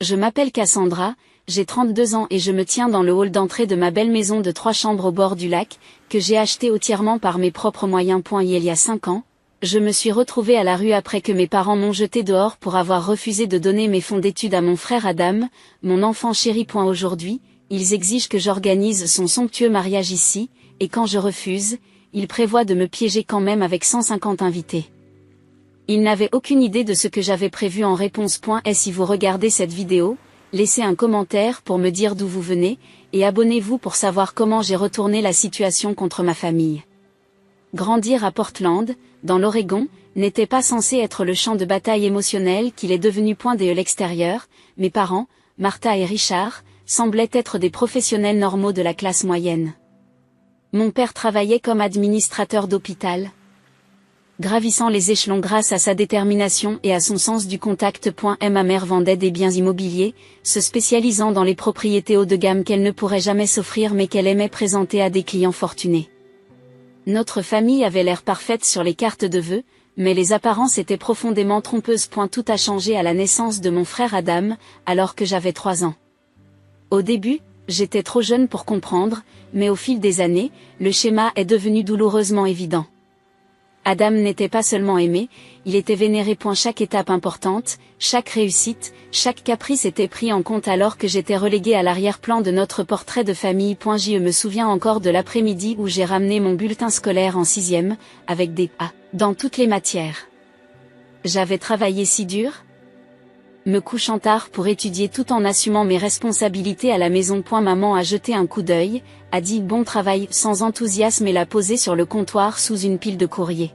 Je m'appelle Cassandra, j'ai 32 ans et je me tiens dans le hall d'entrée de ma belle maison de 3 chambres au bord du lac, que j'ai acheté entièrement par mes propres moyens. Il y a 5 ans, je me suis retrouvée à la rue après que mes parents m'ont jeté dehors pour avoir refusé de donner mes fonds d'études à mon frère Adam, mon enfant chéri. Aujourd'hui, ils exigent que j'organise son somptueux mariage ici, et quand je refuse, ils prévoient de me piéger quand même avec 150 invités. Ils n'avaient aucune idée de ce que j'avais prévu en réponse. Et si vous regardez cette vidéo, laissez un commentaire pour me dire d'où vous venez, et abonnez-vous pour savoir comment j'ai retourné la situation contre ma famille. Grandir à Portland, dans l'Oregon, n'était pas censé être le champ de bataille émotionnel qu'il est devenu. Dès l'extérieur, mes parents, Martha et Richard, semblaient être des professionnels normaux de la classe moyenne. Mon père travaillait comme administrateur d'hôpital, gravissant les échelons grâce à sa détermination et à son sens du contact. Ma mère vendait des biens immobiliers, se spécialisant dans les propriétés haut de gamme qu'elle ne pourrait jamais s'offrir mais qu'elle aimait présenter à des clients fortunés. Notre famille avait l'air parfaite sur les cartes de vœux, mais les apparences étaient profondément trompeuses. Tout a changé à la naissance de mon frère Adam, alors que j'avais 3 ans. Au début, j'étais trop jeune pour comprendre, mais au fil des années, le schéma est devenu douloureusement évident. Adam n'était pas seulement aimé, il était vénéré. Chaque étape importante, chaque réussite, chaque caprice était pris en compte alors que j'étais relégué à l'arrière-plan de notre portrait de famille. Je me souviens encore de l'après-midi où j'ai ramené mon bulletin scolaire en 6e, avec des A dans toutes les matières. J'avais travaillé si dur, me couchant tard pour étudier tout en assumant mes responsabilités à la maison. Maman a jeté un coup d'œil, a dit bon travail sans enthousiasme et l'a posé sur le comptoir sous une pile de courrier.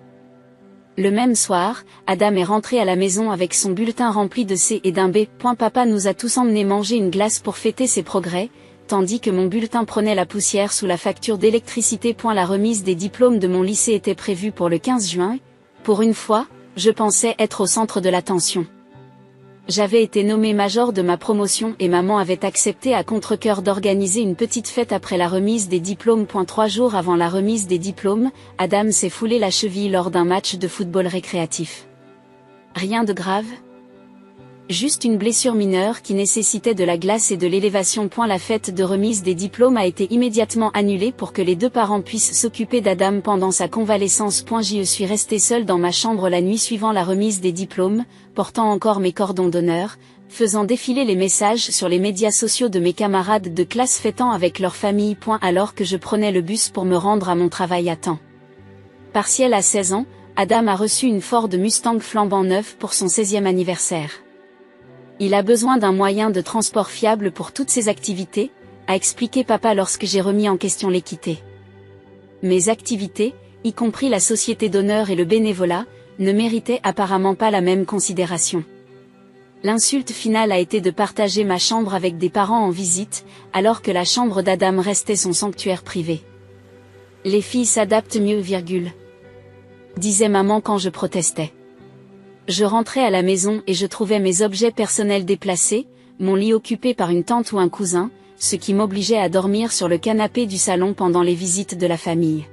Le même soir, Adam est rentré à la maison avec son bulletin rempli de C et d'un B. Papa nous a tous emmenés manger une glace pour fêter ses progrès, tandis que mon bulletin prenait la poussière sous la facture d'électricité. La remise des diplômes de mon lycée était prévue pour le 15 juin. Pour une fois, je pensais être au centre de l'attention. J'avais été nommé major de ma promotion et maman avait accepté à contre-cœur d'organiser une petite fête après la remise des diplômes. 3 jours avant la remise des diplômes, Adam s'est foulé la cheville lors d'un match de football récréatif. Rien de grave? Juste une blessure mineure qui nécessitait de la glace et de l'élévation. La fête de remise des diplômes a été immédiatement annulée pour que les 2 parents puissent s'occuper d'Adam pendant sa convalescence. Je suis restée seule dans ma chambre la nuit suivant la remise des diplômes, portant encore mes cordons d'honneur, faisant défiler les messages sur les médias sociaux de mes camarades de classe fêtant avec leur famille. Alors que je prenais le bus pour me rendre à mon travail à temps partiel à 16 ans, Adam a reçu une Ford Mustang flambant neuve pour son 16e anniversaire. Il a besoin d'un moyen de transport fiable pour toutes ses activités, a expliqué papa lorsque j'ai remis en question l'équité. Mes activités, y compris la société d'honneur et le bénévolat, ne méritaient apparemment pas la même considération. L'insulte finale a été de partager ma chambre avec des parents en visite, alors que la chambre d'Adam restait son sanctuaire privé. Les filles s'adaptent mieux, disait maman quand je protestais. Je rentrais à la maison et je trouvais mes objets personnels déplacés, mon lit occupé par une tante ou un cousin, ce qui m'obligeait à dormir sur le canapé du salon pendant les visites de la famille.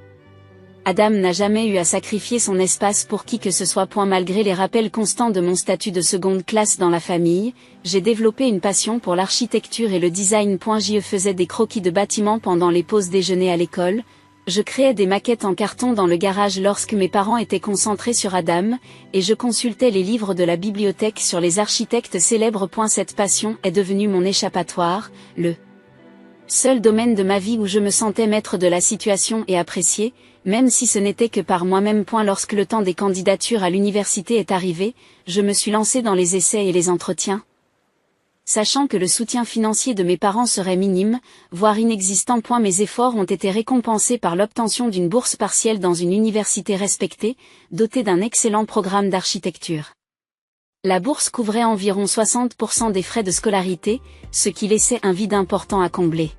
Adam n'a jamais eu à sacrifier son espace pour qui que ce soit. Malgré les rappels constants de mon statut de seconde classe dans la famille, j'ai développé une passion pour l'architecture et le design. Je faisais des croquis de bâtiments pendant les pauses déjeuner à l'école. Je créais des maquettes en carton dans le garage lorsque mes parents étaient concentrés sur Adam, et je consultais les livres de la bibliothèque sur les architectes célèbres. Cette passion est devenue mon échappatoire, le seul domaine de ma vie où je me sentais maître de la situation et apprécié, même si ce n'était que par moi-même. Lorsque le temps des candidatures à l'université est arrivé, je me suis lancé dans les essais et les entretiens. Sachant que le soutien financier de mes parents serait minime, voire inexistant. Mes efforts ont été récompensés par l'obtention d'une bourse partielle dans une université respectée, dotée d'un excellent programme d'architecture. La bourse couvrait environ 60% des frais de scolarité, ce qui laissait un vide important à combler.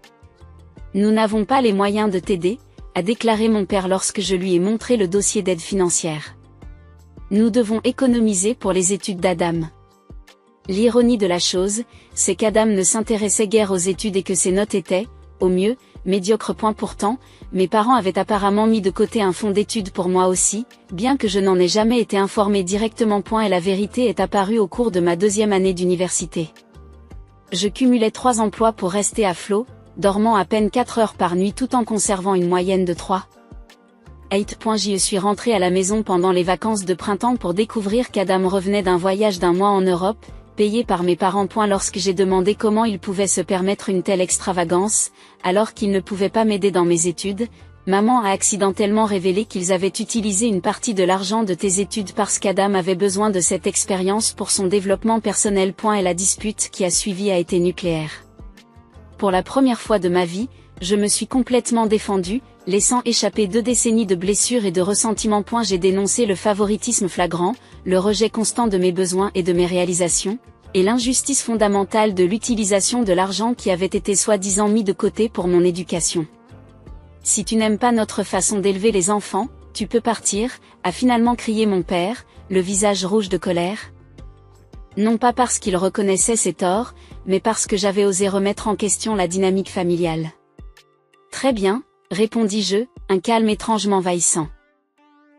Nous n'avons pas les moyens de t'aider, a déclaré mon père lorsque je lui ai montré le dossier d'aide financière. Nous devons économiser pour les études d'Adam. L'ironie de la chose, c'est qu'Adam ne s'intéressait guère aux études et que ses notes étaient, au mieux, médiocres. Pourtant, mes parents avaient apparemment mis de côté un fonds d'études pour moi aussi, bien que je n'en ai jamais été informé directement. Et la vérité est apparue au cours de ma 2e année d'université. Je cumulais 3 emplois pour rester à flot, dormant à peine 4 heures par nuit tout en conservant une moyenne de 3. 8. Je suis rentrée à la maison pendant les vacances de printemps pour découvrir qu'Adam revenait d'un voyage d'1 mois en Europe, payé par mes parents. Lorsque j'ai demandé comment il pouvait se permettre une telle extravagance, alors qu'il ne pouvait pas m'aider dans mes études, maman a accidentellement révélé qu'ils avaient utilisé une partie de l'argent de tes études parce qu'Adam avait besoin de cette expérience pour son développement personnel. Et la dispute qui a suivi a été nucléaire. Pour la première fois de ma vie, je me suis complètement défendue, laissant échapper 2 décennies de blessures et de ressentiments. J'ai dénoncé le favoritisme flagrant, le rejet constant de mes besoins et de mes réalisations, et l'injustice fondamentale de l'utilisation de l'argent qui avait été soi-disant mis de côté pour mon éducation. Si tu n'aimes pas notre façon d'élever les enfants, tu peux partir, a finalement crié mon père, le visage rouge de colère. Non pas parce qu'il reconnaissait ses torts, mais parce que j'avais osé remettre en question la dynamique familiale. Très bien, répondis-je, un calme étrange m'envahissant.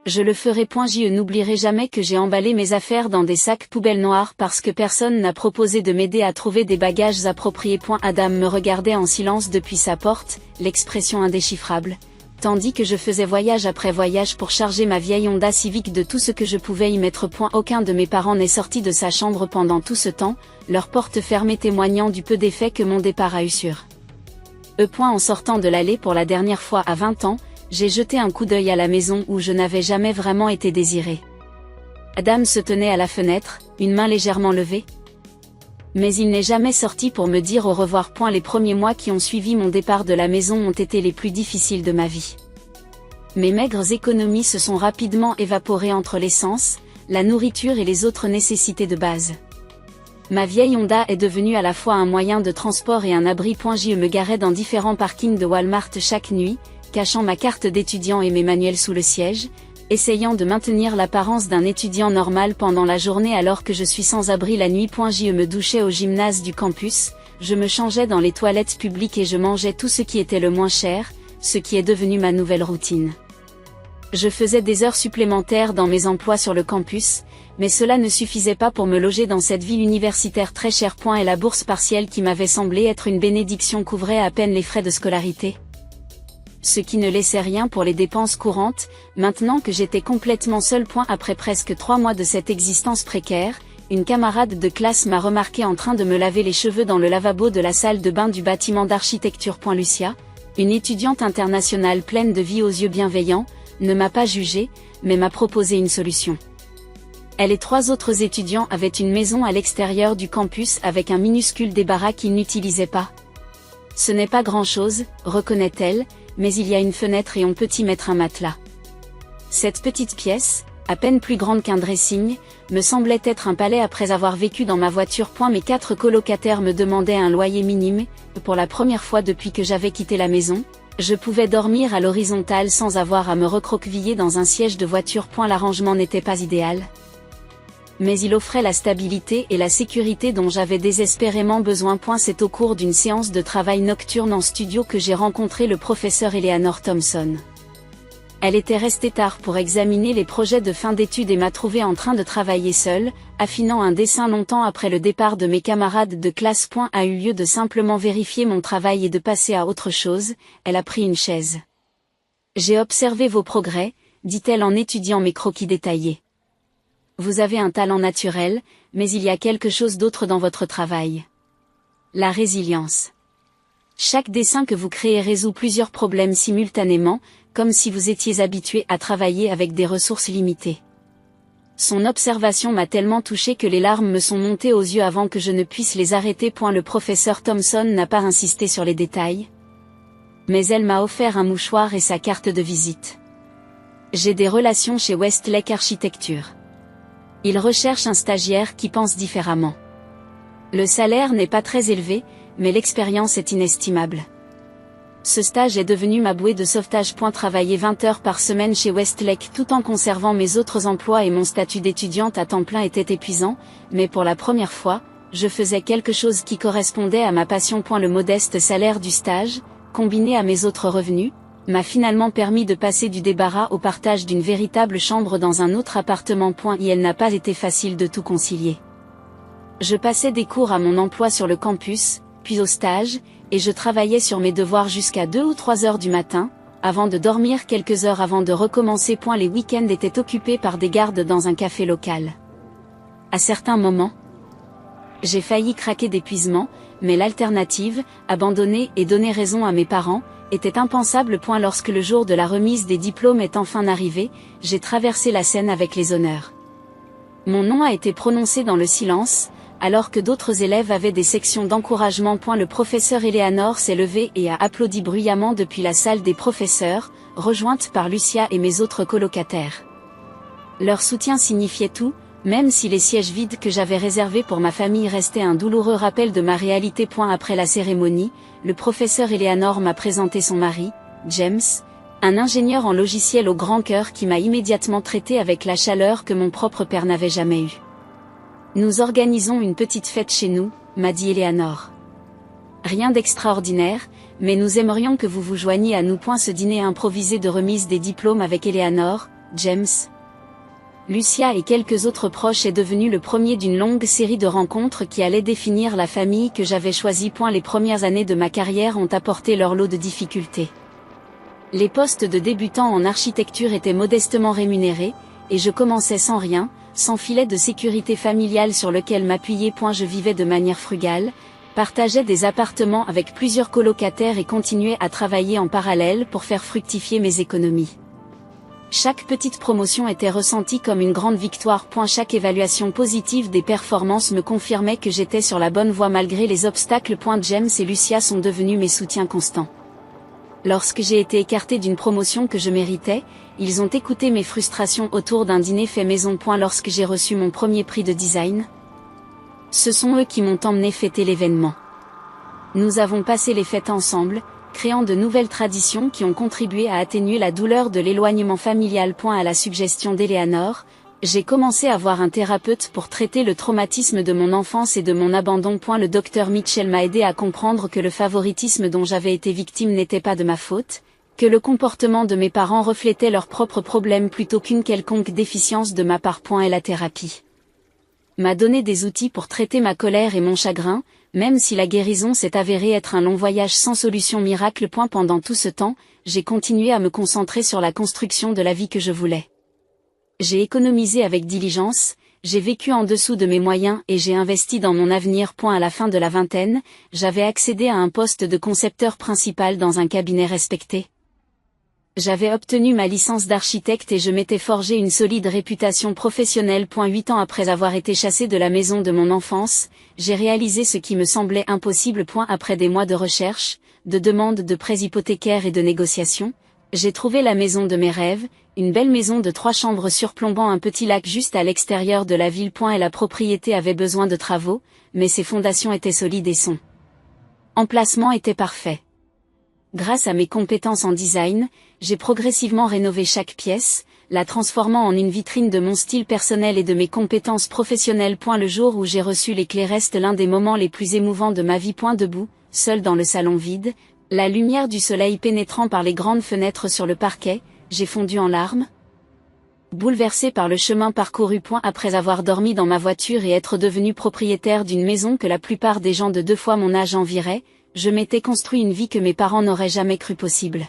Je le ferai. Je n'oublierai jamais que j'ai emballé mes affaires dans des sacs poubelles noirs parce que personne n'a proposé de m'aider à trouver des bagages appropriés. Adam me regardait en silence depuis sa porte, l'expression indéchiffrable, tandis que je faisais voyage après voyage pour charger ma vieille Honda Civic de tout ce que je pouvais y mettre. Aucun de mes parents n'est sorti de sa chambre pendant tout ce temps, leur porte fermée témoignant du peu d'effet que mon départ a eu sur eux. En sortant de l'allée pour la dernière fois à 20 ans, j'ai jeté un coup d'œil à la maison où je n'avais jamais vraiment été désirée. Adam se tenait à la fenêtre, une main légèrement levée. Mais il n'est jamais sorti pour me dire au revoir. Les premiers mois qui ont suivi mon départ de la maison ont été les plus difficiles de ma vie. Mes maigres économies se sont rapidement évaporées entre l'essence, la nourriture et les autres nécessités de base. Ma vieille Honda est devenue à la fois un moyen de transport et un abri. Je me garais dans différents parkings de Walmart chaque nuit, cachant ma carte d'étudiant et mes manuels sous le siège, essayant de maintenir l'apparence d'un étudiant normal pendant la journée alors que je suis sans abri la nuit. Je me douchais au gymnase du campus, je me changeais dans les toilettes publiques et je mangeais tout ce qui était le moins cher, ce qui est devenu ma nouvelle routine. Je faisais des heures supplémentaires dans mes emplois sur le campus, mais cela ne suffisait pas pour me loger dans cette ville universitaire très chère. Et la bourse partielle qui m'avait semblé être une bénédiction couvrait à peine les frais de scolarité. Ce qui ne laissait rien pour les dépenses courantes, maintenant que j'étais complètement seule. Après presque 3 mois de cette existence précaire, une camarade de classe m'a remarqué en train de me laver les cheveux dans le lavabo de la salle de bain du bâtiment d'architecture. Lucia, une étudiante internationale pleine de vie aux yeux bienveillants, ne m'a pas jugée, mais m'a proposé une solution. Elle et 3 autres étudiants avaient une maison à l'extérieur du campus avec un minuscule débarras qu'ils n'utilisaient pas. Ce n'est pas grand-chose, reconnaît-elle, mais il y a une fenêtre et on peut y mettre un matelas. Cette petite pièce, à peine plus grande qu'un dressing, me semblait être un palais après avoir vécu dans ma voiture. Mes 4 colocataires me demandaient un loyer minime, pour la première fois depuis que j'avais quitté la maison, je pouvais dormir à l'horizontale sans avoir à me recroqueviller dans un siège de voiture. L'arrangement n'était pas idéal, mais il offrait la stabilité et la sécurité dont j'avais désespérément besoin. C'est au cours d'une séance de travail nocturne en studio que j'ai rencontré le professeur Eleanor Thompson. Elle était restée tard pour examiner les projets de fin d'études et m'a trouvé en train de travailler seule, affinant un dessin. Longtemps après le départ de mes camarades de classe. A eu lieu de simplement vérifier mon travail et de passer à autre chose. Elle a pris une chaise. J'ai observé vos progrès, dit-elle en étudiant mes croquis détaillés. Vous avez un talent naturel, mais il y a quelque chose d'autre dans votre travail. La résilience. Chaque dessin que vous créez résout plusieurs problèmes simultanément, comme si vous étiez habitué à travailler avec des ressources limitées. Son observation m'a tellement touché que les larmes me sont montées aux yeux avant que je ne puisse les arrêter. Le professeur Thompson n'a pas insisté sur les détails, mais elle m'a offert un mouchoir et sa carte de visite. J'ai des relations chez Westlake Architecture. Ils recherchent un stagiaire qui pense différemment. Le salaire n'est pas très élevé, mais l'expérience est inestimable. Ce stage est devenu ma bouée de sauvetage. Travailler 20 heures par semaine chez Westlake tout en conservant mes autres emplois et mon statut d'étudiante à temps plein était épuisant, mais pour la première fois, je faisais quelque chose qui correspondait à ma passion. Le modeste salaire du stage, combiné à mes autres revenus, m'a finalement permis de passer du débarras au partage d'une véritable chambre dans un autre appartement. Et elle n'a pas été facile de tout concilier. Je passais des cours à mon emploi sur le campus, puis au stage, et je travaillais sur mes devoirs jusqu'à 2 ou 3 heures du matin, avant de dormir quelques heures avant de recommencer. Les week-ends étaient occupés par des gardes dans un café local. À certains moments, j'ai failli craquer d'épuisement, mais l'alternative, abandonner et donner raison à mes parents, était impensable. Lorsque le jour de la remise des diplômes est enfin arrivé, j'ai traversé la scène avec les honneurs. Mon nom a été prononcé dans le silence, alors que d'autres élèves avaient des sections d'encouragement. Le professeur Eleanor s'est levé et a applaudi bruyamment depuis la salle des professeurs, rejointe par Lucia et mes autres colocataires. Leur soutien signifiait tout, même si les sièges vides que j'avais réservés pour ma famille restaient un douloureux rappel de ma réalité. Après la cérémonie, le professeur Eleanor m'a présenté son mari, James, un ingénieur en logiciel au grand cœur qui m'a immédiatement traité avec la chaleur que mon propre père n'avait jamais eue. Nous organisons une petite fête chez nous, m'a dit Eleanor. Rien d'extraordinaire, mais nous aimerions que vous vous joigniez à nous. Ce dîner improvisé de remise des diplômes avec Eleanor, James, Lucia et quelques autres proches est devenu le premier d'une longue série de rencontres qui allait définir la famille que j'avais choisie. Les premières années de ma carrière ont apporté leur lot de difficultés. Les postes de débutant en architecture étaient modestement rémunérés, et je commençais sans rien, sans filet de sécurité familiale sur lequel m'appuyer. Je vivais de manière frugale, partageais des appartements avec plusieurs colocataires et continuais à travailler en parallèle pour faire fructifier mes économies. Chaque petite promotion était ressentie comme une grande victoire. Chaque évaluation positive des performances me confirmait que j'étais sur la bonne voie malgré les obstacles. James et Lucia sont devenus mes soutiens constants. Lorsque j'ai été écartée d'une promotion que je méritais, ils ont écouté mes frustrations autour d'un dîner fait maison. Lorsque j'ai reçu mon premier prix de design, ce sont eux qui m'ont emmené fêter l'événement. Nous avons passé les fêtes ensemble, créant de nouvelles traditions qui ont contribué à atténuer la douleur de l'éloignement familial. À la suggestion d'Eleanor, j'ai commencé à voir un thérapeute pour traiter le traumatisme de mon enfance et de mon abandon. Le docteur Mitchell m'a aidé à comprendre que le favoritisme dont j'avais été victime n'était pas de ma faute, que le comportement de mes parents reflétait leurs propres problèmes plutôt qu'une quelconque déficience de ma part. Et la thérapie m'a donné des outils pour traiter ma colère et mon chagrin, même si la guérison s'est avérée être un long voyage sans solution miracle. Pendant tout ce temps, j'ai continué à me concentrer sur la construction de la vie que je voulais. J'ai économisé avec diligence, j'ai vécu en dessous de mes moyens et j'ai investi dans mon avenir. À la fin de la vingtaine, j'avais accédé à un poste de concepteur principal dans un cabinet respecté. J'avais obtenu ma licence d'architecte et je m'étais forgé une solide réputation professionnelle. 8 ans après avoir été chassé de la maison de mon enfance, j'ai réalisé ce qui me semblait impossible. Après des mois de recherche, de demandes de prêts hypothécaires et de négociations, j'ai trouvé la maison de mes rêves, une belle maison de 3 chambres surplombant un petit lac juste à l'extérieur de la ville. Et la propriété avait besoin de travaux, mais ses fondations étaient solides et son emplacement était parfait. Grâce à mes compétences en design, j'ai progressivement rénové chaque pièce, la transformant en une vitrine de mon style personnel et de mes compétences professionnelles. Le jour où j'ai reçu les clés reste l'un des moments les plus émouvants de ma vie. Debout, seul dans le salon vide, la lumière du soleil pénétrant par les grandes fenêtres sur le parquet, j'ai fondu en larmes. Bouleversé par le chemin parcouru. Après avoir dormi dans ma voiture et être devenu propriétaire d'une maison que la plupart des gens de 2 fois mon âge envieraient, je m'étais construit une vie que mes parents n'auraient jamais cru possible.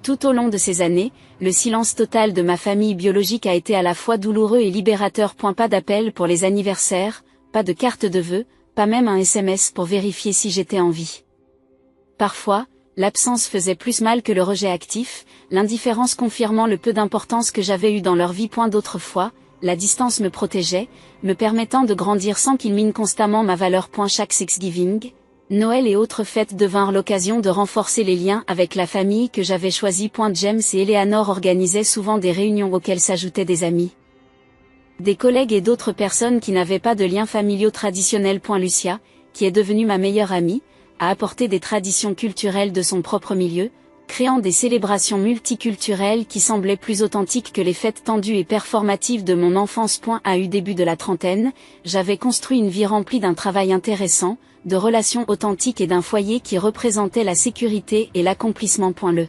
Tout au long de ces années, le silence total de ma famille biologique a été à la fois douloureux et libérateur. Pas d'appel pour les anniversaires, pas de carte de vœux, pas même un SMS pour vérifier si j'étais en vie. Parfois, l'absence faisait plus mal que le rejet actif, l'indifférence confirmant le peu d'importance que j'avais eu dans leur vie. D'autres fois, la distance me protégeait, me permettant de grandir sans qu'ils minent constamment ma valeur. Chaque Thanksgiving, Noël et autres fêtes devinrent l'occasion de renforcer les liens avec la famille que j'avais choisie. James et Eleanor organisaient souvent des réunions auxquelles s'ajoutaient des amis, des collègues et d'autres personnes qui n'avaient pas de liens familiaux traditionnels. Lucia, qui est devenue ma meilleure amie, a apporté des traditions culturelles de son propre milieu, créant des célébrations multiculturelles qui semblaient plus authentiques que les fêtes tendues et performatives de mon enfance. À eu début de la trentaine, j'avais construit une vie remplie d'un travail intéressant, de relations authentiques et d'un foyer qui représentait la sécurité et l'accomplissement. Le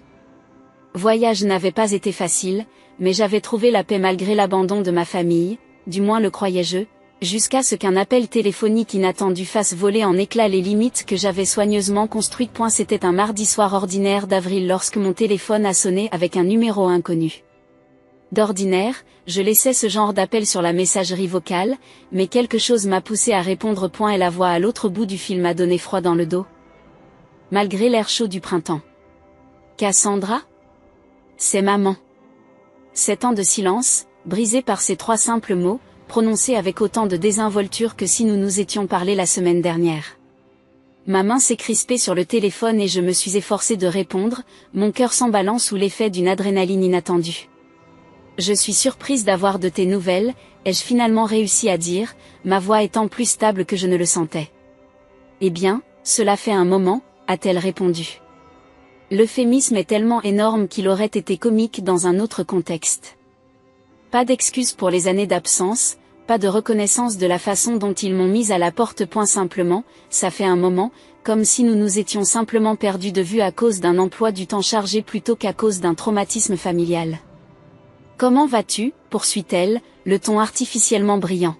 voyage n'avait pas été facile, mais j'avais trouvé la paix malgré l'abandon de ma famille, du moins le croyais-je. Jusqu'à ce qu'un appel téléphonique inattendu fasse voler en éclats les limites que j'avais soigneusement construites. C'était un mardi soir ordinaire d'avril lorsque mon téléphone a sonné avec un numéro inconnu. D'ordinaire, je laissais ce genre d'appel sur la messagerie vocale, mais quelque chose m'a poussé à répondre. Et la voix à l'autre bout du fil m'a donné froid dans le dos. Malgré l'air chaud du printemps. Cassandra ? C'est maman. 7 ans de silence, brisé par ces 3 simples mots, prononcés avec autant de désinvolture que si nous nous étions parlé la semaine dernière. Ma main s'est crispée sur le téléphone et je me suis efforcée de répondre, mon cœur s'emballant sous l'effet d'une adrénaline inattendue. Je suis surprise d'avoir de tes nouvelles, ai-je finalement réussi à dire, ma voix étant plus stable que je ne le sentais. Eh bien, cela fait un moment, a-t-elle répondu. L'euphémisme est tellement énorme qu'il aurait été comique dans un autre contexte. Pas d'excuses pour les années d'absence, pas de reconnaissance de la façon dont ils m'ont mise à la porte. Simplement, ça fait un moment, comme si nous nous étions simplement perdus de vue à cause d'un emploi du temps chargé plutôt qu'à cause d'un traumatisme familial. Comment vas-tu, poursuit-elle, le ton artificiellement brillant.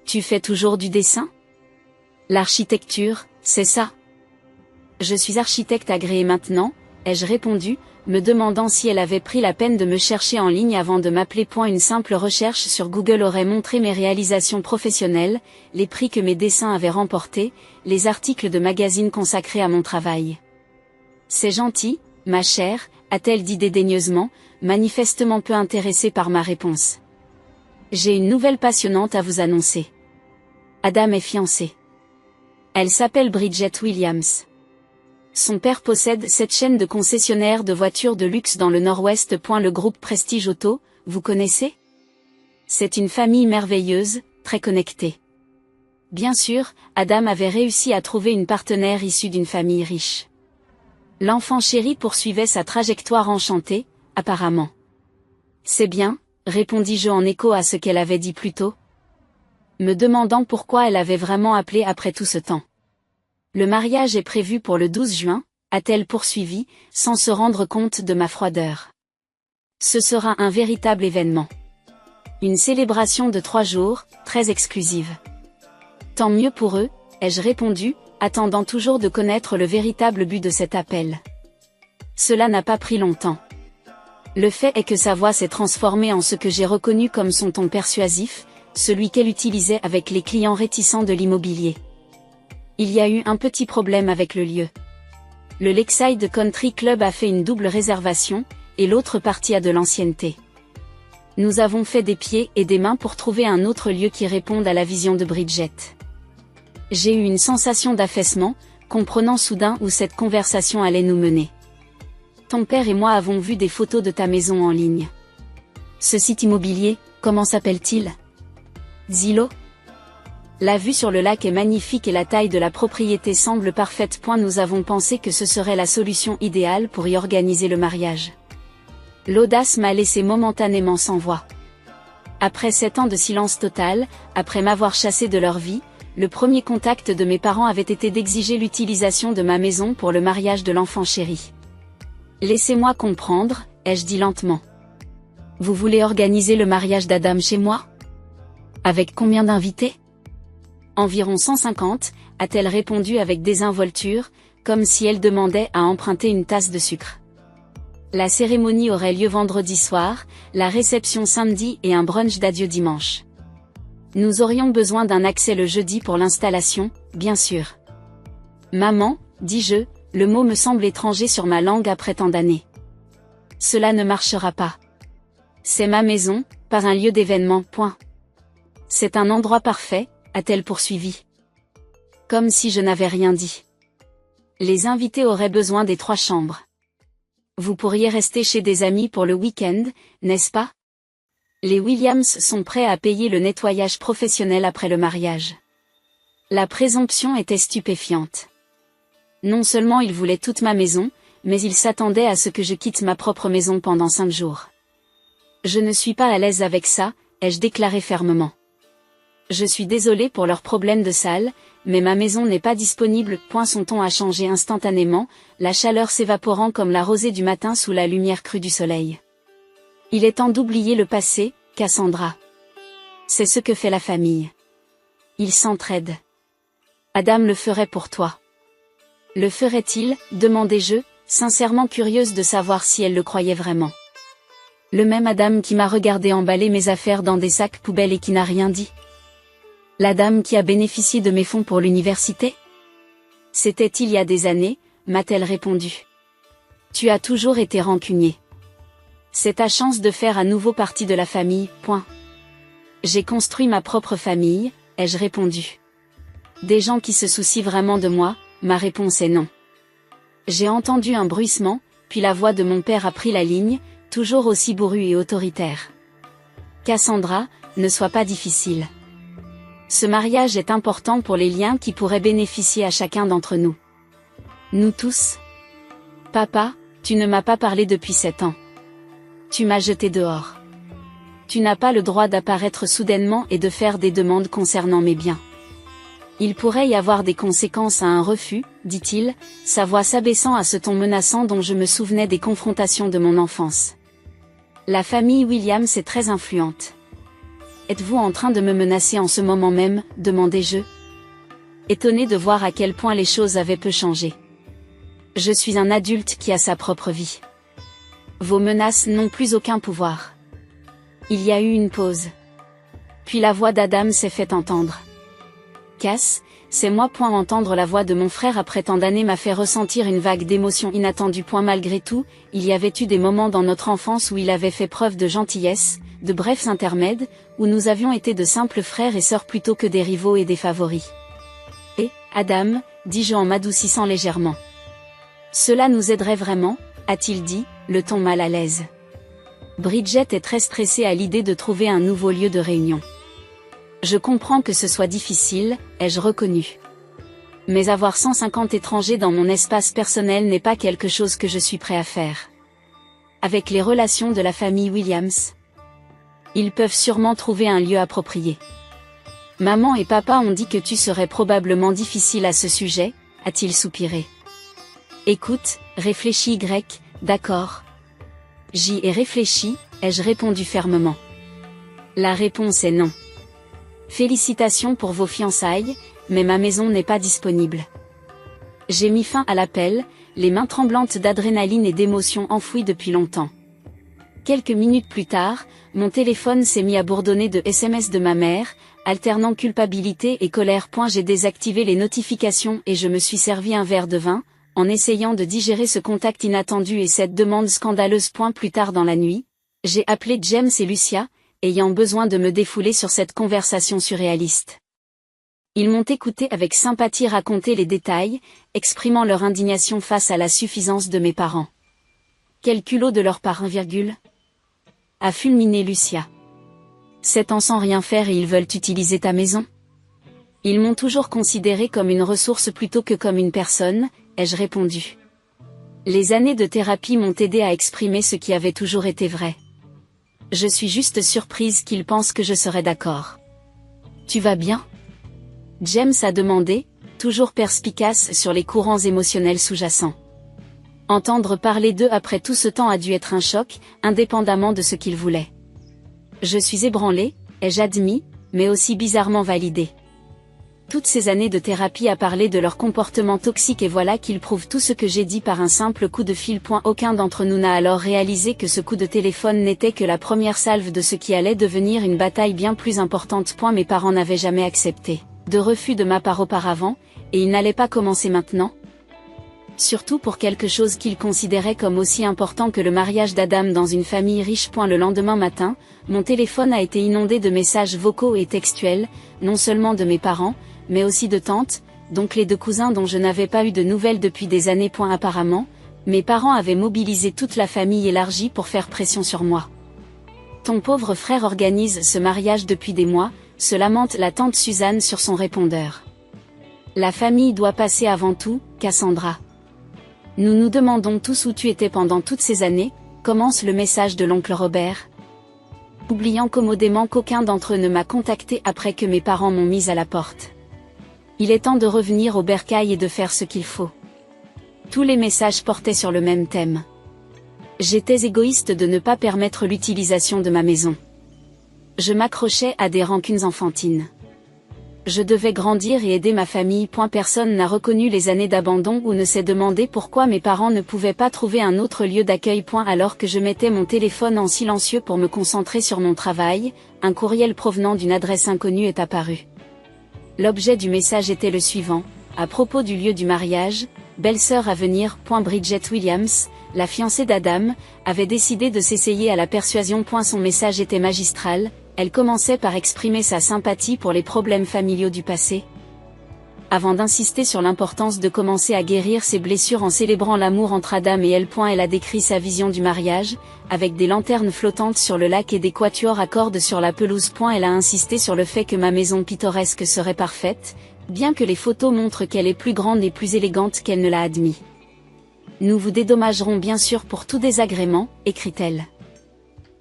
Tu fais toujours du dessin ? L'architecture, c'est ça. Je suis architecte agréé maintenant, ai-je répondu, me demandant si elle avait pris la peine de me chercher en ligne avant de m'appeler. Une simple recherche sur Google aurait montré mes réalisations professionnelles, les prix que mes dessins avaient remportés, les articles de magazines consacrés à mon travail. C'est gentil, ma chère, a-t-elle dit dédaigneusement, manifestement peu intéressée par ma réponse. J'ai une nouvelle passionnante à vous annoncer. Adam est fiancé. Elle s'appelle Bridget Williams. Son père possède cette chaîne de concessionnaires de voitures de luxe dans le Nord-Ouest. Le groupe Prestige Auto, vous connaissez ? C'est une famille merveilleuse, très connectée. Bien sûr, Adam avait réussi à trouver une partenaire issue d'une famille riche. L'enfant chéri poursuivait sa trajectoire enchantée, apparemment. C'est bien, répondis-je en écho à ce qu'elle avait dit plus tôt, me demandant pourquoi elle avait vraiment appelé après tout ce temps. Le mariage est prévu pour le 12 juin, a-t-elle poursuivi, sans se rendre compte de ma froideur. Ce sera un véritable événement. Une célébration de 3 jours, très exclusive. Tant mieux pour eux, ai-je répondu, attendant toujours de connaître le véritable but de cet appel. Cela n'a pas pris longtemps. Le fait est que sa voix s'est transformée en ce que j'ai reconnu comme son ton persuasif, celui qu'elle utilisait avec les clients réticents de l'immobilier. Il y a eu un petit problème avec le lieu. Le Lakeside Country Club a fait une double réservation, et l'autre partie a de l'ancienneté. Nous avons fait des pieds et des mains pour trouver un autre lieu qui réponde à la vision de Bridget. J'ai eu une sensation d'affaissement, comprenant soudain où cette conversation allait nous mener. Ton père et moi avons vu des photos de ta maison en ligne. Ce site immobilier, comment s'appelle-t-il ? Zillow ? La vue sur le lac est magnifique et la taille de la propriété semble parfaite. Nous avons pensé que ce serait la solution idéale pour y organiser le mariage. L'audace m'a laissé momentanément sans voix. Après 7 ans de silence total, après m'avoir chassé de leur vie, le premier contact de mes parents avait été d'exiger l'utilisation de ma maison pour le mariage de l'enfant chéri. Laissez-moi comprendre, ai-je dit lentement. Vous voulez organiser le mariage d'Adam chez moi ? Avec combien d'invités ? Environ 150, a-t-elle répondu avec désinvolture, comme si elle demandait à emprunter une tasse de sucre. La cérémonie aurait lieu vendredi soir, la réception samedi et un brunch d'adieu dimanche. Nous aurions besoin d'un accès le jeudi pour l'installation, bien sûr. Maman, dis-je, le mot me semble étranger sur ma langue après tant d'années. Cela ne marchera pas. C'est ma maison, pas un lieu d'événement. C'est un endroit parfait, a-t-elle poursuivi. Comme si je n'avais rien dit. Les invités auraient besoin des 3 chambres. Vous pourriez rester chez des amis pour le week-end, n'est-ce pas ? Les Williams sont prêts à payer le nettoyage professionnel après le mariage. La présomption était stupéfiante. Non seulement ils voulaient toute ma maison, mais ils s'attendaient à ce que je quitte ma propre maison pendant 5 jours. Je ne suis pas à l'aise avec ça, ai-je déclaré fermement. Je suis désolée pour leurs problèmes de salle, mais ma maison n'est pas disponible. Son ton a changé instantanément, la chaleur s'évaporant comme la rosée du matin sous la lumière crue du soleil. Il est temps d'oublier le passé, Cassandra. C'est ce que fait la famille. Ils s'entraident. Adam le ferait pour toi. Le ferait-il, demandai-je, sincèrement curieuse de savoir si elle le croyait vraiment. Le même Adam qui m'a regardé emballer mes affaires dans des sacs poubelles et qui n'a rien dit. La dame qui a bénéficié de mes fonds pour l'université? C'était il y a des années, m'a-t-elle répondu. Tu as toujours été rancunier. C'est ta chance de faire à nouveau partie de la famille, point. J'ai construit ma propre famille, ai-je répondu. Des gens qui se soucient vraiment de moi, ma réponse est non. J'ai entendu un bruissement, puis la voix de mon père a pris la ligne, toujours aussi bourrue et autoritaire. Cassandra, ne sois pas difficile. Ce mariage est important pour les liens qui pourraient bénéficier à chacun d'entre nous. Nous tous. Papa, tu ne m'as pas parlé depuis 7 ans. Tu m'as jeté dehors. Tu n'as pas le droit d'apparaître soudainement et de faire des demandes concernant mes biens. Il pourrait y avoir des conséquences à un refus, dit-il, sa voix s'abaissant à ce ton menaçant dont je me souvenais des confrontations de mon enfance. La famille Williams est très influente. Êtes-vous en train de me menacer en ce moment même, demandai-je. Étonné de voir à quel point les choses avaient peu changé. Je suis un adulte qui a sa propre vie. Vos menaces n'ont plus aucun pouvoir. Il y a eu une pause. Puis la voix d'Adam s'est fait entendre. Cass, c'est moi. Entendre la voix de mon frère après tant d'années m'a fait ressentir une vague d'émotion inattendue. Malgré tout, il y avait eu des moments dans notre enfance où il avait fait preuve de gentillesse, de brefs intermèdes, où nous avions été de simples frères et sœurs plutôt que des rivaux et des favoris. Et, Adam, dis-je en m'adoucissant légèrement. Cela nous aiderait vraiment, a-t-il dit, le ton mal à l'aise. Bridget est très stressée à l'idée de trouver un nouveau lieu de réunion. Je comprends que ce soit difficile, ai-je reconnu. Mais avoir 150 étrangers dans mon espace personnel n'est pas quelque chose que je suis prêt à faire. Avec les relations de la famille Williams, ils peuvent sûrement trouver un lieu approprié. Maman et papa ont dit que tu serais probablement difficile à ce sujet, a-t-il soupiré. Écoute, réfléchis d'accord. J'y ai réfléchi, ai-je répondu fermement. La réponse est non. Félicitations pour vos fiançailles, mais ma maison n'est pas disponible. J'ai mis fin à l'appel, les mains tremblantes d'adrénaline et d'émotion enfouies depuis longtemps. Quelques minutes plus tard, mon téléphone s'est mis à bourdonner de SMS de ma mère, alternant culpabilité et colère. J'ai désactivé les notifications et je me suis servi un verre de vin, en essayant de digérer ce contact inattendu et cette demande scandaleuse. Plus tard dans la nuit, j'ai appelé James et Lucia, ayant besoin de me défouler sur cette conversation surréaliste. Ils m'ont écouté avec sympathie raconter les détails, exprimant leur indignation face à la suffisance de mes parents. Quel culot de leur part, a fulminé Lucia. 7 ans sans rien faire et ils veulent utiliser ta maison? Ils m'ont toujours considéré comme une ressource plutôt que comme une personne, ai-je répondu. Les années de thérapie m'ont aidé à exprimer ce qui avait toujours été vrai. Je suis juste surprise qu'ils pensent que je serais d'accord. Tu vas bien? James a demandé, toujours perspicace sur les courants émotionnels sous-jacents. Entendre parler d'eux après tout ce temps a dû être un choc, indépendamment de ce qu'ils voulaient. Je suis ébranlée, ai-je admis, mais aussi bizarrement validée. Toutes ces années de thérapie à parler de leur comportement toxique et voilà qu'ils prouvent tout ce que j'ai dit par un simple coup de fil. Aucun d'entre nous n'a alors réalisé que ce coup de téléphone n'était que la première salve de ce qui allait devenir une bataille bien plus importante. Mes parents n'avaient jamais accepté de refus de ma part auparavant, et ils n'allaient pas commencer maintenant. Surtout pour quelque chose qu'ils considéraient comme aussi important que le mariage d'Adam dans une famille riche. Le lendemain matin, mon téléphone a été inondé de messages vocaux et textuels, non seulement de mes parents, mais aussi de tantes, donc les 2 cousins dont je n'avais pas eu de nouvelles depuis des années. Apparemment, mes parents avaient mobilisé toute la famille élargie pour faire pression sur moi. Ton pauvre frère organise ce mariage depuis des mois, se lamente la tante Suzanne sur son répondeur. La famille doit passer avant tout, Cassandra. Nous nous demandons tous où tu étais pendant toutes ces années, commence le message de l'oncle Robert. Oubliant commodément qu'aucun d'entre eux ne m'a contacté après que mes parents m'ont mise à la porte. Il est temps de revenir au bercail et de faire ce qu'il faut. Tous les messages portaient sur le même thème. J'étais égoïste de ne pas permettre l'utilisation de ma maison. Je m'accrochais à des rancunes enfantines. Je devais grandir et aider ma famille. Personne n'a reconnu les années d'abandon ou ne s'est demandé pourquoi mes parents ne pouvaient pas trouver un autre lieu d'accueil. Alors que je mettais mon téléphone en silencieux pour me concentrer sur mon travail, un courriel provenant d'une adresse inconnue est apparu. L'objet du message était le suivant: à propos du lieu du mariage, belle-sœur à venir. Bridget Williams, la fiancée d'Adam, avait décidé de s'essayer à la persuasion. Son message était magistral. Elle commençait par exprimer sa sympathie pour les problèmes familiaux du passé, avant d'insister sur l'importance de commencer à guérir ses blessures en célébrant l'amour entre Adam et elle. Elle a décrit sa vision du mariage, avec des lanternes flottantes sur le lac et des quatuors à cordes sur la pelouse. Elle a insisté sur le fait que ma maison pittoresque serait parfaite, bien que les photos montrent qu'elle est plus grande et plus élégante qu'elle ne l'a admis. Nous vous dédommagerons bien sûr pour tout désagrément, écrit-elle.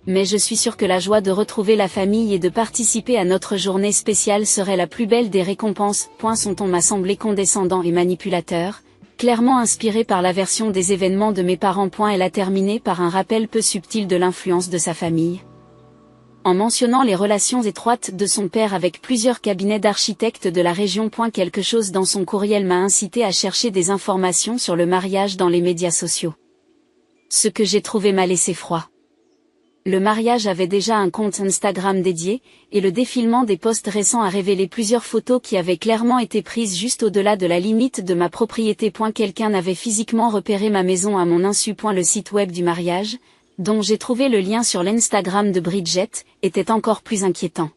Mais je suis sûre que la joie de retrouver la famille et de participer à notre journée spéciale serait la plus belle des récompenses. Son ton m'a semblé condescendant et manipulateur, clairement inspiré par la version des événements de mes parents. Elle a terminé par un rappel peu subtil de l'influence de sa famille, en mentionnant les relations étroites de son père avec plusieurs cabinets d'architectes de la région. Quelque chose dans son courriel m'a incité à chercher des informations sur le mariage dans les médias sociaux. Ce que j'ai trouvé m'a laissé froid. Le mariage avait déjà un compte Instagram dédié, et le défilement des posts récents a révélé plusieurs photos qui avaient clairement été prises juste au-delà de la limite de ma propriété. Quelqu'un avait physiquement repéré ma maison à mon insu. Le site web du mariage, dont j'ai trouvé le lien sur l'Instagram de Bridget, était encore plus inquiétant.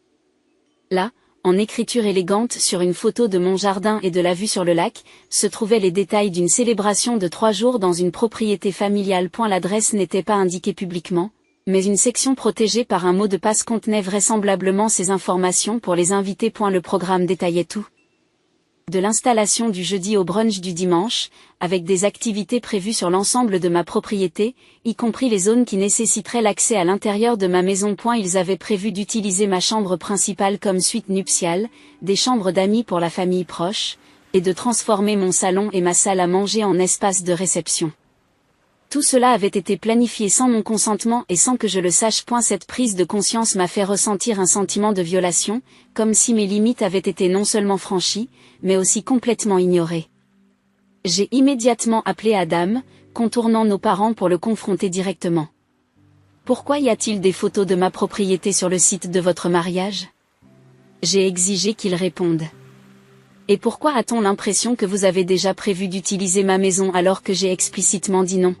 Là, en écriture élégante sur une photo de mon jardin et de la vue sur le lac, se trouvaient les détails d'une célébration de 3 jours dans une propriété familiale. L'adresse n'était pas indiquée publiquement, mais une section protégée par un mot de passe contenait vraisemblablement ces informations pour les invités. Le programme détaillait tout. De l'installation du jeudi au brunch du dimanche, avec des activités prévues sur l'ensemble de ma propriété, y compris les zones qui nécessiteraient l'accès à l'intérieur de ma maison. Ils avaient prévu d'utiliser ma chambre principale comme suite nuptiale, des chambres d'amis pour la famille proche, et de transformer mon salon et ma salle à manger en espace de réception. Tout cela avait été planifié sans mon consentement et sans que je le sache. Cette prise de conscience m'a fait ressentir un sentiment de violation, comme si mes limites avaient été non seulement franchies, mais aussi complètement ignorées. J'ai immédiatement appelé Adam, contournant nos parents pour le confronter directement. Pourquoi y a-t-il des photos de ma propriété sur le site de votre mariage ? J'ai exigé qu'il réponde. Et pourquoi a-t-on l'impression que vous avez déjà prévu d'utiliser ma maison alors que j'ai explicitement dit non ?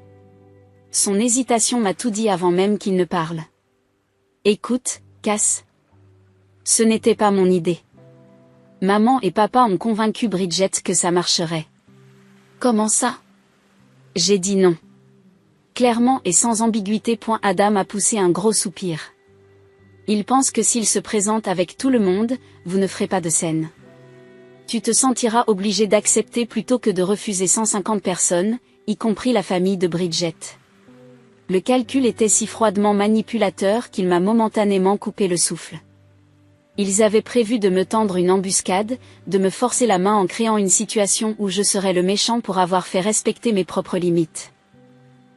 Son hésitation m'a tout dit avant même qu'il ne parle. Écoute, Cass. Ce n'était pas mon idée. Maman et papa ont convaincu Bridget que ça marcherait. Comment ça ? J'ai dit non. Clairement et sans ambiguïté. Adam a poussé un gros soupir. Il pense que s'il se présente avec tout le monde, vous ne ferez pas de scène. Tu te sentiras obligé d'accepter plutôt que de refuser 150 personnes, y compris la famille de Bridget. Le calcul était si froidement manipulateur qu'il m'a momentanément coupé le souffle. Ils avaient prévu de me tendre une embuscade, de me forcer la main en créant une situation où je serais le méchant pour avoir fait respecter mes propres limites.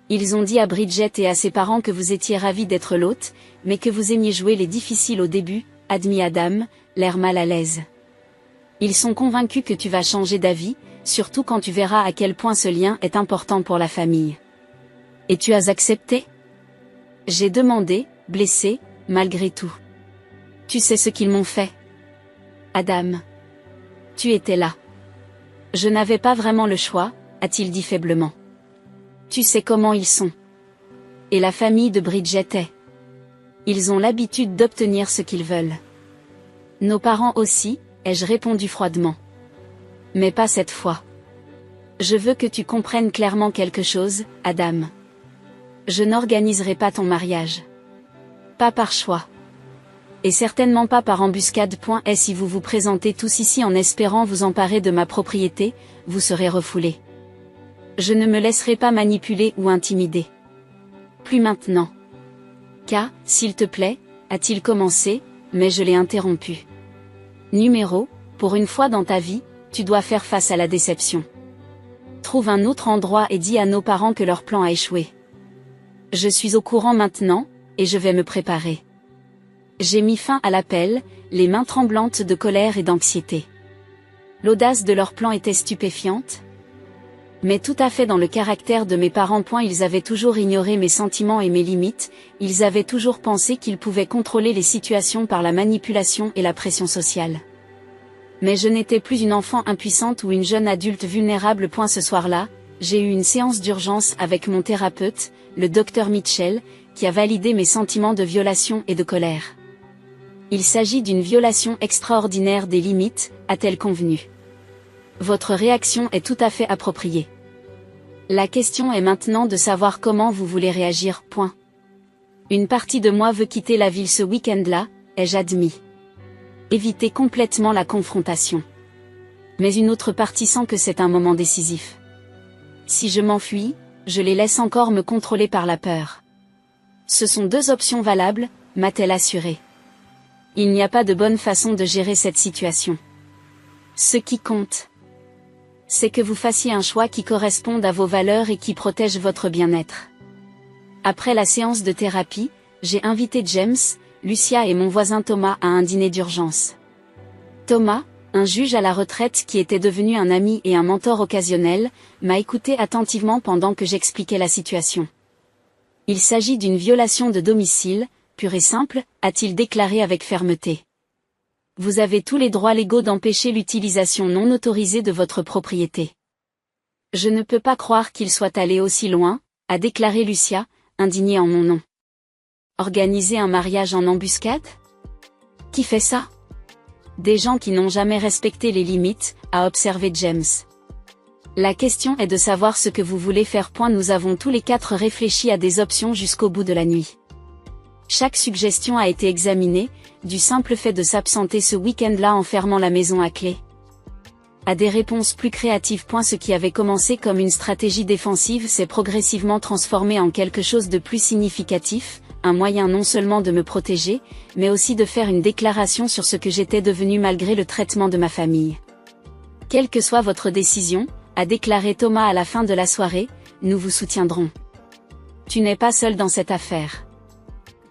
Ils ont dit à Bridget et à ses parents que vous étiez ravis d'être l'hôte, mais que vous aimiez jouer les difficiles au début, admit Adam, l'air mal à l'aise. Ils sont convaincus que tu vas changer d'avis, surtout quand tu verras à quel point ce lien est important pour la famille. Et tu as accepté ? J'ai demandé, blessé, malgré tout. Tu sais ce qu'ils m'ont fait ? Adam. Tu étais là. Je n'avais pas vraiment le choix, a-t-il dit faiblement. Tu sais comment ils sont. Et la famille de Bridget est. Ils ont l'habitude d'obtenir ce qu'ils veulent. Nos parents aussi, ai-je répondu froidement. Mais pas cette fois. Je veux que tu comprennes clairement quelque chose, Adam. Je n'organiserai pas ton mariage. Pas par choix. Et certainement pas par embuscade. Et si vous vous présentez tous ici en espérant vous emparer de ma propriété, vous serez refoulés. Je ne me laisserai pas manipuler ou intimider. Plus maintenant. S'il te plaît, a-t-il commencé, mais je l'ai interrompu. Pour une fois dans ta vie, tu dois faire face à la déception. Trouve un autre endroit et dis à nos parents que leur plan a échoué. Je suis au courant maintenant, et je vais me préparer. J'ai mis fin à l'appel, les mains tremblantes de colère et d'anxiété. L'audace de leur plan était stupéfiante. Mais tout à fait dans le caractère de mes parents. Ils avaient toujours ignoré mes sentiments et mes limites, ils avaient toujours pensé qu'ils pouvaient contrôler les situations par la manipulation et la pression sociale. Mais je n'étais plus une enfant impuissante ou une jeune adulte vulnérable. Ce soir-là, j'ai eu une séance d'urgence avec mon thérapeute, le Dr Mitchell, qui a validé mes sentiments de violation et de colère. Il s'agit d'une violation extraordinaire des limites, a-t-elle convenu. Votre réaction est tout à fait appropriée. La question est maintenant de savoir comment vous voulez réagir. Une partie de moi veut quitter la ville ce week-end-là, ai-je admis. Éviter complètement la confrontation. Mais une autre partie sent que c'est un moment décisif. Si je m'enfuis, je les laisse encore me contrôler par la peur. Ce sont deux options valables, m'a-t-elle assuré. Il n'y a pas de bonne façon de gérer cette situation. Ce qui compte, c'est que vous fassiez un choix qui corresponde à vos valeurs et qui protège votre bien-être. Après la séance de thérapie, j'ai invité James, Lucia et mon voisin Thomas à un dîner d'urgence. Thomas, un juge à la retraite qui était devenu un ami et un mentor occasionnel, m'a écouté attentivement pendant que j'expliquais la situation. Il s'agit d'une violation de domicile, pure et simple, a-t-il déclaré avec fermeté. Vous avez tous les droits légaux d'empêcher l'utilisation non autorisée de votre propriété. Je ne peux pas croire qu'il soit allé aussi loin, a déclaré Lucia, indignée en mon nom. Organiser un mariage en embuscade? Qui fait ça? Des gens qui n'ont jamais respecté les limites, a observé James. La question est de savoir ce que vous voulez faire. Nous avons tous les quatre réfléchi à des options jusqu'au bout de la nuit. Chaque suggestion a été examinée, du simple fait de s'absenter ce week-end-là en fermant la maison à clé, à des réponses plus créatives. Ce qui avait commencé comme une stratégie défensive s'est progressivement transformé en quelque chose de plus significatif, un moyen non seulement de me protéger, mais aussi de faire une déclaration sur ce que j'étais devenu malgré le traitement de ma famille. Quelle que soit votre décision, a déclaré Thomas à la fin de la soirée, nous vous soutiendrons. Tu n'es pas seul dans cette affaire.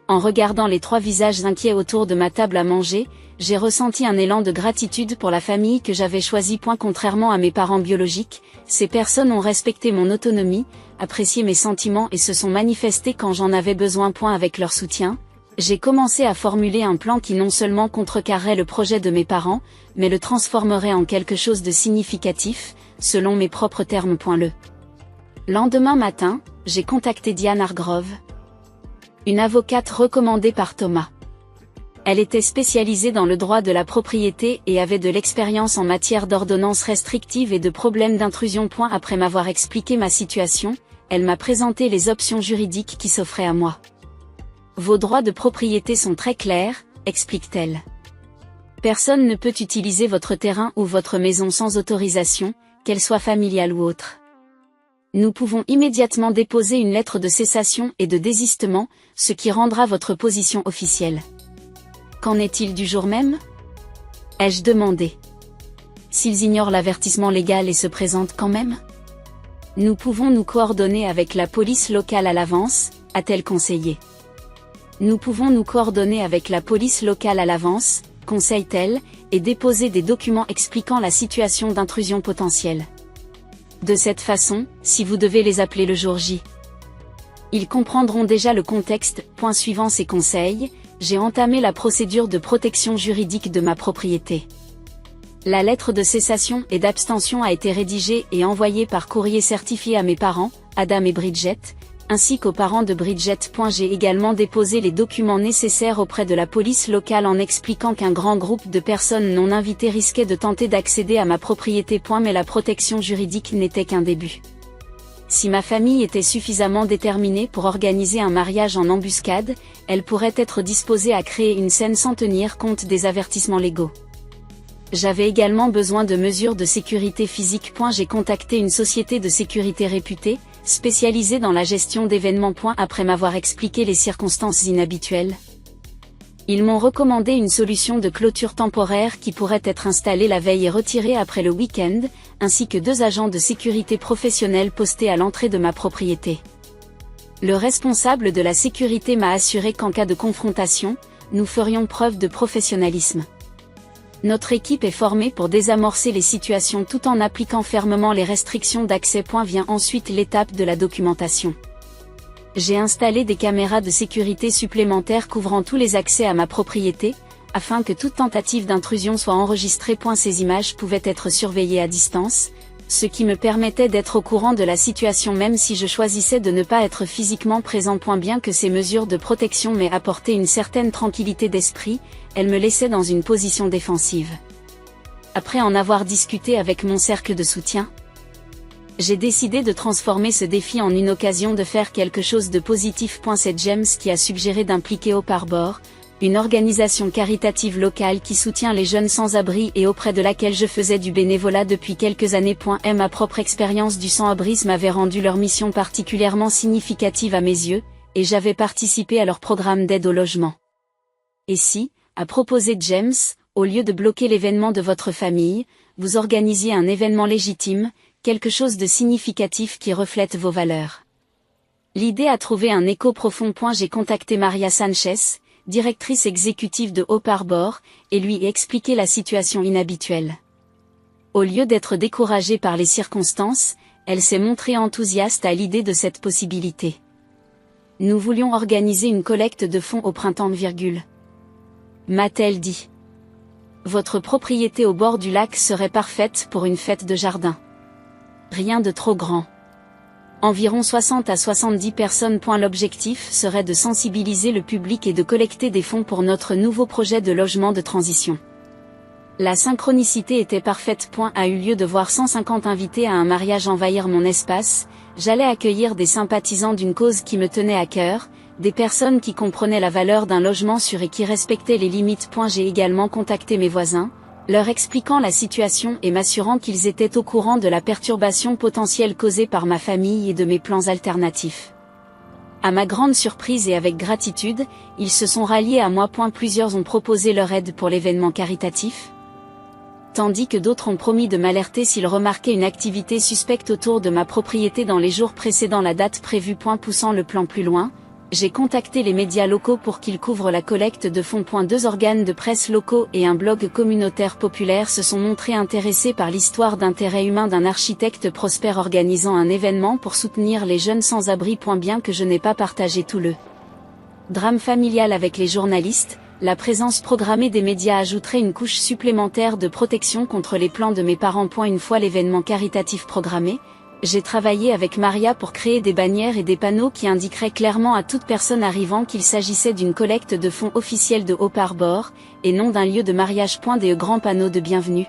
En regardant les trois visages inquiets autour de ma table à manger, j'ai ressenti un élan de gratitude pour la famille que j'avais choisie. Contrairement à mes parents biologiques, ces personnes ont respecté mon autonomie, apprécié mes sentiments et se sont manifestées quand j'en avais besoin. Avec leur soutien, j'ai commencé à formuler un plan qui non seulement contrecarrerait le projet de mes parents, mais le transformerait en quelque chose de significatif, selon mes propres termes. Le lendemain matin, j'ai contacté Diane Hargrove, une avocate recommandée par Thomas. Elle était spécialisée dans le droit de la propriété et avait de l'expérience en matière d'ordonnances restrictives et de problèmes d'intrusion. Après m'avoir expliqué ma situation, elle m'a présenté les options juridiques qui s'offraient à moi. Vos droits de propriété sont très clairs, explique-t-elle. Personne ne peut utiliser votre terrain ou votre maison sans autorisation, qu'elle soit familiale ou autre. Nous pouvons immédiatement déposer une lettre de cessation et de désistement, ce qui rendra votre position officielle. Qu'en est-il du jour même? Ai-je demandé. S'ils ignorent l'avertissement légal et se présentent quand même? Nous pouvons nous coordonner avec la police locale à l'avance, a-t-elle conseillé. Nous pouvons nous coordonner avec la police locale à l'avance, conseille-t-elle, et déposer des documents expliquant la situation d'intrusion potentielle. De cette façon, si vous devez les appeler le jour J, ils comprendront déjà le contexte. Suivant ces conseils, j'ai entamé la procédure de protection juridique de ma propriété. La lettre de cessation et d'abstention a été rédigée et envoyée par courrier certifié à mes parents, Adam et Bridget, ainsi qu'aux parents de Bridget. J'ai également déposé les documents nécessaires auprès de la police locale en expliquant qu'un grand groupe de personnes non invitées risquait de tenter d'accéder à ma propriété. Mais la protection juridique n'était qu'un début. Si ma famille était suffisamment déterminée pour organiser un mariage en embuscade, elle pourrait être disposée à créer une scène sans tenir compte des avertissements légaux. J'avais également besoin de mesures de sécurité physique. J'ai contacté une société de sécurité réputée, spécialisée dans la gestion d'événements. Après m'avoir expliqué les circonstances inhabituelles, ils m'ont recommandé une solution de clôture temporaire qui pourrait être installée la veille et retirée après le week-end, ainsi que 2 agents de sécurité professionnels postés à l'entrée de ma propriété. Le responsable de la sécurité m'a assuré qu'en cas de confrontation, nous ferions preuve de professionnalisme. Notre équipe est formée pour désamorcer les situations tout en appliquant fermement les restrictions d'accès. Vient ensuite l'étape de la documentation. J'ai installé des caméras de sécurité supplémentaires couvrant tous les accès à ma propriété, afin que toute tentative d'intrusion soit enregistrée. Ces images pouvaient être surveillées à distance, ce qui me permettait d'être au courant de la situation même si je choisissais de ne pas être physiquement présent. Bien que ces mesures de protection m'aient apporté une certaine tranquillité d'esprit, elles me laissaient dans une position défensive. Après en avoir discuté avec mon cercle de soutien, j'ai décidé de transformer ce défi en une occasion de faire quelque chose de positif. C'est James qui a suggéré d'impliquer Hope Harbor, une organisation caritative locale qui soutient les jeunes sans-abri et auprès de laquelle je faisais du bénévolat depuis quelques années. Ma propre expérience du sans-abrisme avait rendu leur mission particulièrement significative à mes yeux, et j'avais participé à leur programme d'aide au logement. Et si, a proposé James, au lieu de bloquer l'événement de votre famille, vous organisiez un événement légitime, quelque chose de significatif qui reflète vos valeurs. L'idée a trouvé un écho profond. J'ai contacté Maria Sanchez, directrice exécutive de Hope Harbor, et lui ai expliqué la situation inhabituelle. Au lieu d'être découragée par les circonstances, elle s'est montrée enthousiaste à l'idée de cette possibilité. Nous voulions organiser une collecte de fonds au printemps, m'a-t-elle dit. Votre propriété au bord du lac serait parfaite pour une fête de jardin. Rien de trop grand. Environ 60 à 70 personnes. L'objectif serait de sensibiliser le public et de collecter des fonds pour notre nouveau projet de logement de transition. La synchronicité était parfaite. A eu lieu de voir 150 invités à un mariage envahir mon espace. J'allais accueillir des sympathisants d'une cause qui me tenait à cœur, des personnes qui comprenaient la valeur d'un logement sûr et qui respectaient les limites. J'ai également contacté mes voisins, leur expliquant la situation et m'assurant qu'ils étaient au courant de la perturbation potentielle causée par ma famille et de mes plans alternatifs. À ma grande surprise et avec gratitude, ils se sont ralliés à moi. Plusieurs ont proposé leur aide pour l'événement caritatif, tandis que d'autres ont promis de m'alerter s'ils remarquaient une activité suspecte autour de ma propriété dans les jours précédant la date prévue. Poussant le plan plus loin, j'ai contacté les médias locaux pour qu'ils couvrent la collecte de fonds. Deux organes de presse locaux et un blog communautaire populaire se sont montrés intéressés par l'histoire d'intérêt humain d'un architecte prospère organisant un événement pour soutenir les jeunes sans-abri. Bien que je n'ai pas partagé tout le drame familial avec les journalistes, la présence programmée des médias ajouterait une couche supplémentaire de protection contre les plans de mes parents. Une fois l'événement caritatif programmé, j'ai travaillé avec Maria pour créer des bannières et des panneaux qui indiqueraient clairement à toute personne arrivant qu'il s'agissait d'une collecte de fonds officielle de Hope Harbor, et non d'un lieu de mariage. Des grands panneaux de bienvenue,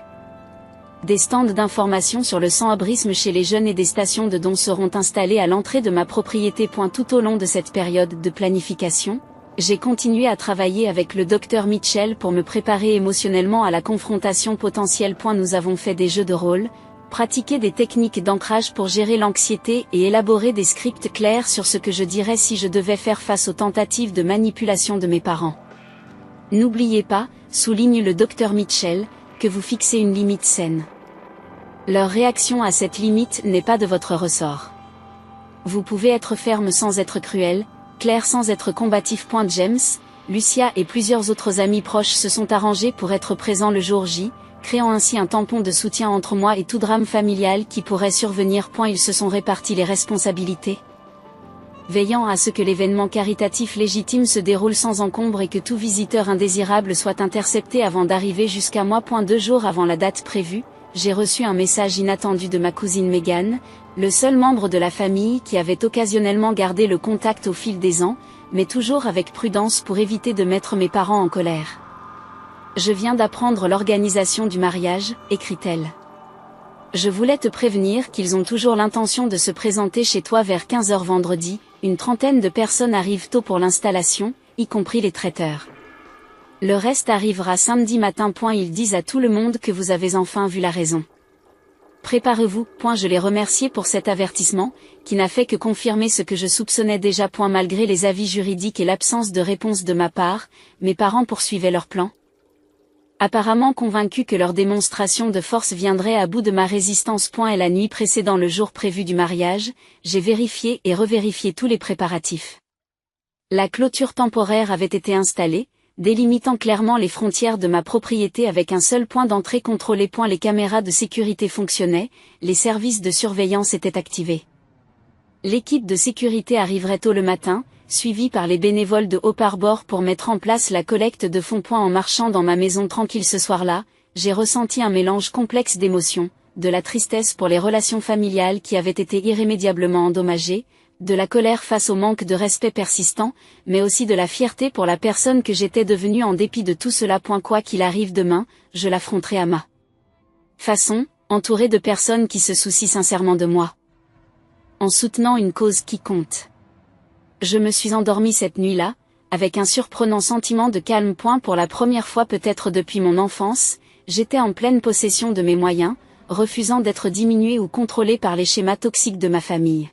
des stands d'information sur le sans-abrisme chez les jeunes et des stations de dons seront installés à l'entrée de ma propriété. Tout au long de cette période de planification, j'ai continué à travailler avec le Dr Mitchell pour me préparer émotionnellement à la confrontation potentielle. Nous avons fait des jeux de rôle, pratiqué des techniques d'ancrage pour gérer l'anxiété et élaborer des scripts clairs sur ce que je dirais si je devais faire face aux tentatives de manipulation de mes parents. N'oubliez pas, souligne le Dr Mitchell, que vous fixez une limite saine. Leur réaction à cette limite n'est pas de votre ressort. Vous pouvez être ferme sans être cruel, clair sans être combatif. James, Lucia et plusieurs autres amis proches se sont arrangés pour être présents le jour J, créant ainsi un tampon de soutien entre moi et tout drame familial qui pourrait survenir. Ils se sont répartis les responsabilités, veillant à ce que l'événement caritatif légitime se déroule sans encombre et que tout visiteur indésirable soit intercepté avant d'arriver jusqu'à moi. 2 jours avant la date prévue, j'ai reçu un message inattendu de ma cousine Megan, le seul membre de la famille qui avait occasionnellement gardé le contact au fil des ans, mais toujours avec prudence pour éviter de mettre mes parents en colère. Je viens d'apprendre l'organisation du mariage, écrit-elle. Je voulais te prévenir qu'ils ont toujours l'intention de se présenter chez toi vers 15h vendredi, une trentaine de personnes arrivent tôt pour l'installation, y compris les traiteurs. Le reste arrivera samedi matin. Ils disent à tout le monde que vous avez enfin vu la raison. Préparez-vous. Je les remerciais pour cet avertissement, qui n'a fait que confirmer ce que je soupçonnais déjà. Malgré les avis juridiques et l'absence de réponse de ma part, mes parents poursuivaient leur plan. Apparemment convaincus que leur démonstration de force viendrait à bout de ma résistance. Et la nuit précédant le jour prévu du mariage, j'ai vérifié et revérifié tous les préparatifs. La clôture temporaire avait été installée, délimitant clairement les frontières de ma propriété avec un seul point d'entrée contrôlé. Les caméras de sécurité fonctionnaient, les services de surveillance étaient activés. L'équipe de sécurité arriverait tôt le matin, suivie par les bénévoles de Hope Harbor pour mettre en place la collecte de fonds. En marchant dans ma maison tranquille ce soir-là, j'ai ressenti un mélange complexe d'émotions, de la tristesse pour les relations familiales qui avaient été irrémédiablement endommagées, de la colère face au manque de respect persistant, mais aussi de la fierté pour la personne que j'étais devenue en dépit de tout cela. Quoi qu'il arrive demain, je l'affronterai à ma façon, entourée de personnes qui se soucient sincèrement de moi, en soutenant une cause qui compte. Je me suis endormie cette nuit-là, avec un surprenant sentiment de calme. Pour la première fois peut-être depuis mon enfance, j'étais en pleine possession de mes moyens, refusant d'être diminuée ou contrôlée par les schémas toxiques de ma famille.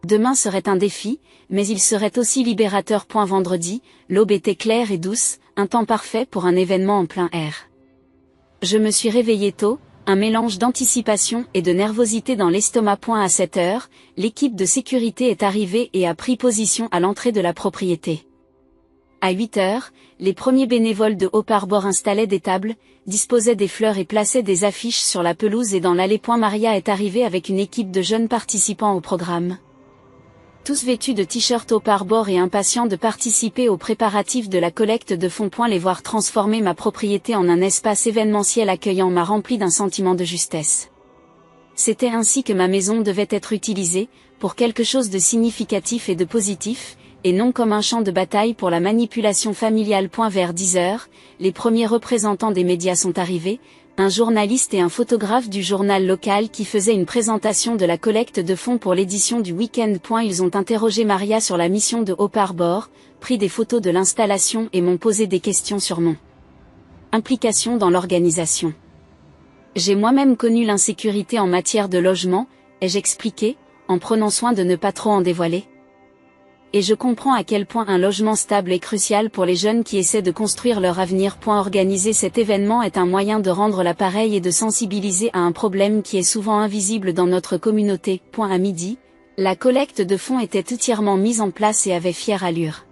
Demain serait un défi, mais il serait aussi libérateur. Vendredi, l'aube était claire et douce, un temps parfait pour un événement en plein air. Je me suis réveillée tôt, un mélange d'anticipation et de nervosité dans l'estomac. À 7 heures, l'équipe de sécurité est arrivée et a pris position à l'entrée de la propriété. À 8 heures, les premiers bénévoles de Hope Harbor installaient des tables, disposaient des fleurs et plaçaient des affiches sur la pelouse et dans l'allée. Maria est arrivée avec une équipe de jeunes participants au programme. Tous vêtus de t-shirts Hope Harbor et impatients de participer aux préparatifs de la collecte de fonds. Les voir transformer ma propriété en un espace événementiel accueillant m'a rempli d'un sentiment de justesse. C'était ainsi que ma maison devait être utilisée, pour quelque chose de significatif et de positif, et non comme un champ de bataille pour la manipulation familiale. Vers 10 heures, les premiers représentants des médias sont arrivés, un journaliste et un photographe du journal local qui faisait une présentation de la collecte de fonds pour l'édition du week-end. Ils ont interrogé Maria sur la mission de Hope Harbor, pris des photos de l'installation et m'ont posé des questions sur mon implication dans l'organisation. J'ai moi-même connu l'insécurité en matière de logement, ai-je expliqué, en prenant soin de ne pas trop en dévoiler. Et je comprends à quel point un logement stable est crucial pour les jeunes qui essaient de construire leur avenir. Organiser cet événement est un moyen de rendre l'appareil et de sensibiliser à un problème qui est souvent invisible dans notre communauté. À midi, la collecte de fonds était entièrement mise en place et avait fière allure.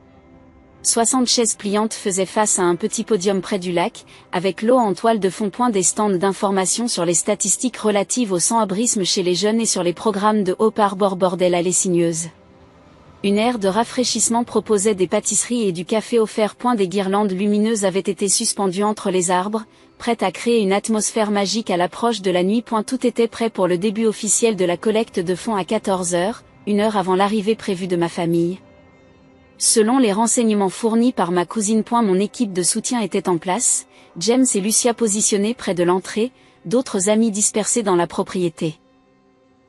60 chaises pliantes faisaient face à un petit podium près du lac, avec l'eau en toile de fond. Des stands d'information sur les statistiques relatives au sans-abrisme chez les jeunes et sur les programmes de Hope Harbor. Bordel allée sinueuse. Une aire de rafraîchissement proposait des pâtisseries et du café offert. Des guirlandes lumineuses avaient été suspendues entre les arbres, prêtes à créer une atmosphère magique à l'approche de la nuit. Tout était prêt pour le début officiel de la collecte de fonds à 14 heures, une heure avant l'arrivée prévue de ma famille. Selon les renseignements fournis par ma cousine. Mon équipe de soutien était en place, James et Lucia positionnés près de l'entrée, d'autres amis dispersés dans la propriété.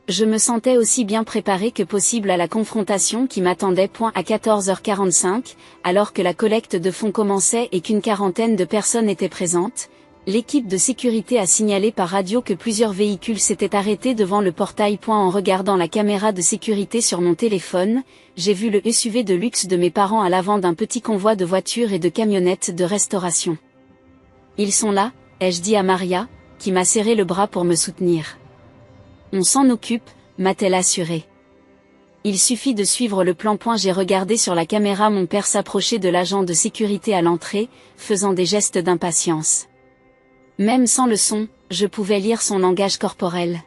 Je me sentais aussi bien préparée que possible à la confrontation qui m'attendait. À 14h45, alors que la collecte de fonds commençait et qu'une quarantaine de personnes étaient présentes, l'équipe de sécurité a signalé par radio que plusieurs véhicules s'étaient arrêtés devant le portail. En regardant la caméra de sécurité sur mon téléphone, j'ai vu le SUV de luxe de mes parents à l'avant d'un petit convoi de voitures et de camionnettes de restauration. Ils sont là, ai-je dit à Maria, qui m'a serré le bras pour me soutenir. On s'en occupe, m'a-t-elle assuré. Il suffit de suivre le plan. J'ai regardé sur la caméra mon père s'approcher de l'agent de sécurité à l'entrée, faisant des gestes d'impatience. Même sans le son, je pouvais lire son langage corporel.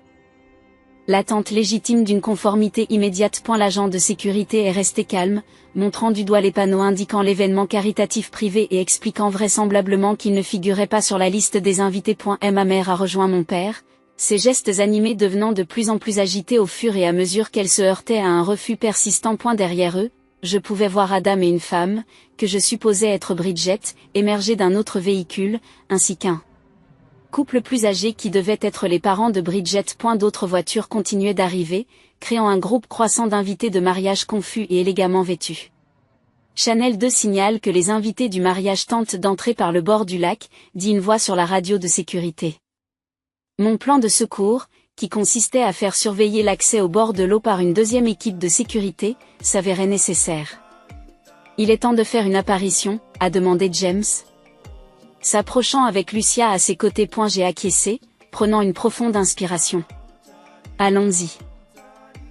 L'attente légitime d'une conformité immédiate. L'agent de sécurité est resté calme, montrant du doigt les panneaux indiquant l'événement caritatif privé et expliquant vraisemblablement qu'il ne figurait pas sur la liste des invités. Ma mère a rejoint mon père, ses gestes animés devenant de plus en plus agités au fur et à mesure qu'elle se heurtait à un refus persistant. Derrière eux, je pouvais voir Adam et une femme, que je supposais être Bridget, émerger d'un autre véhicule, ainsi qu'un couple plus âgé qui devait être les parents de Bridget. D'autres voitures continuaient d'arriver, créant un groupe croissant d'invités de mariage confus et élégamment vêtus. Channel 2 signale que les invités du mariage tentent d'entrer par le bord du lac, dit une voix sur la radio de sécurité. Mon plan de secours, qui consistait à faire surveiller l'accès au bord de l'eau par une deuxième équipe de sécurité, s'avérait nécessaire. Il est temps de faire une apparition, a demandé James. S'approchant avec Lucia à ses côtés. J'ai acquiescé, prenant une profonde inspiration. Allons-y.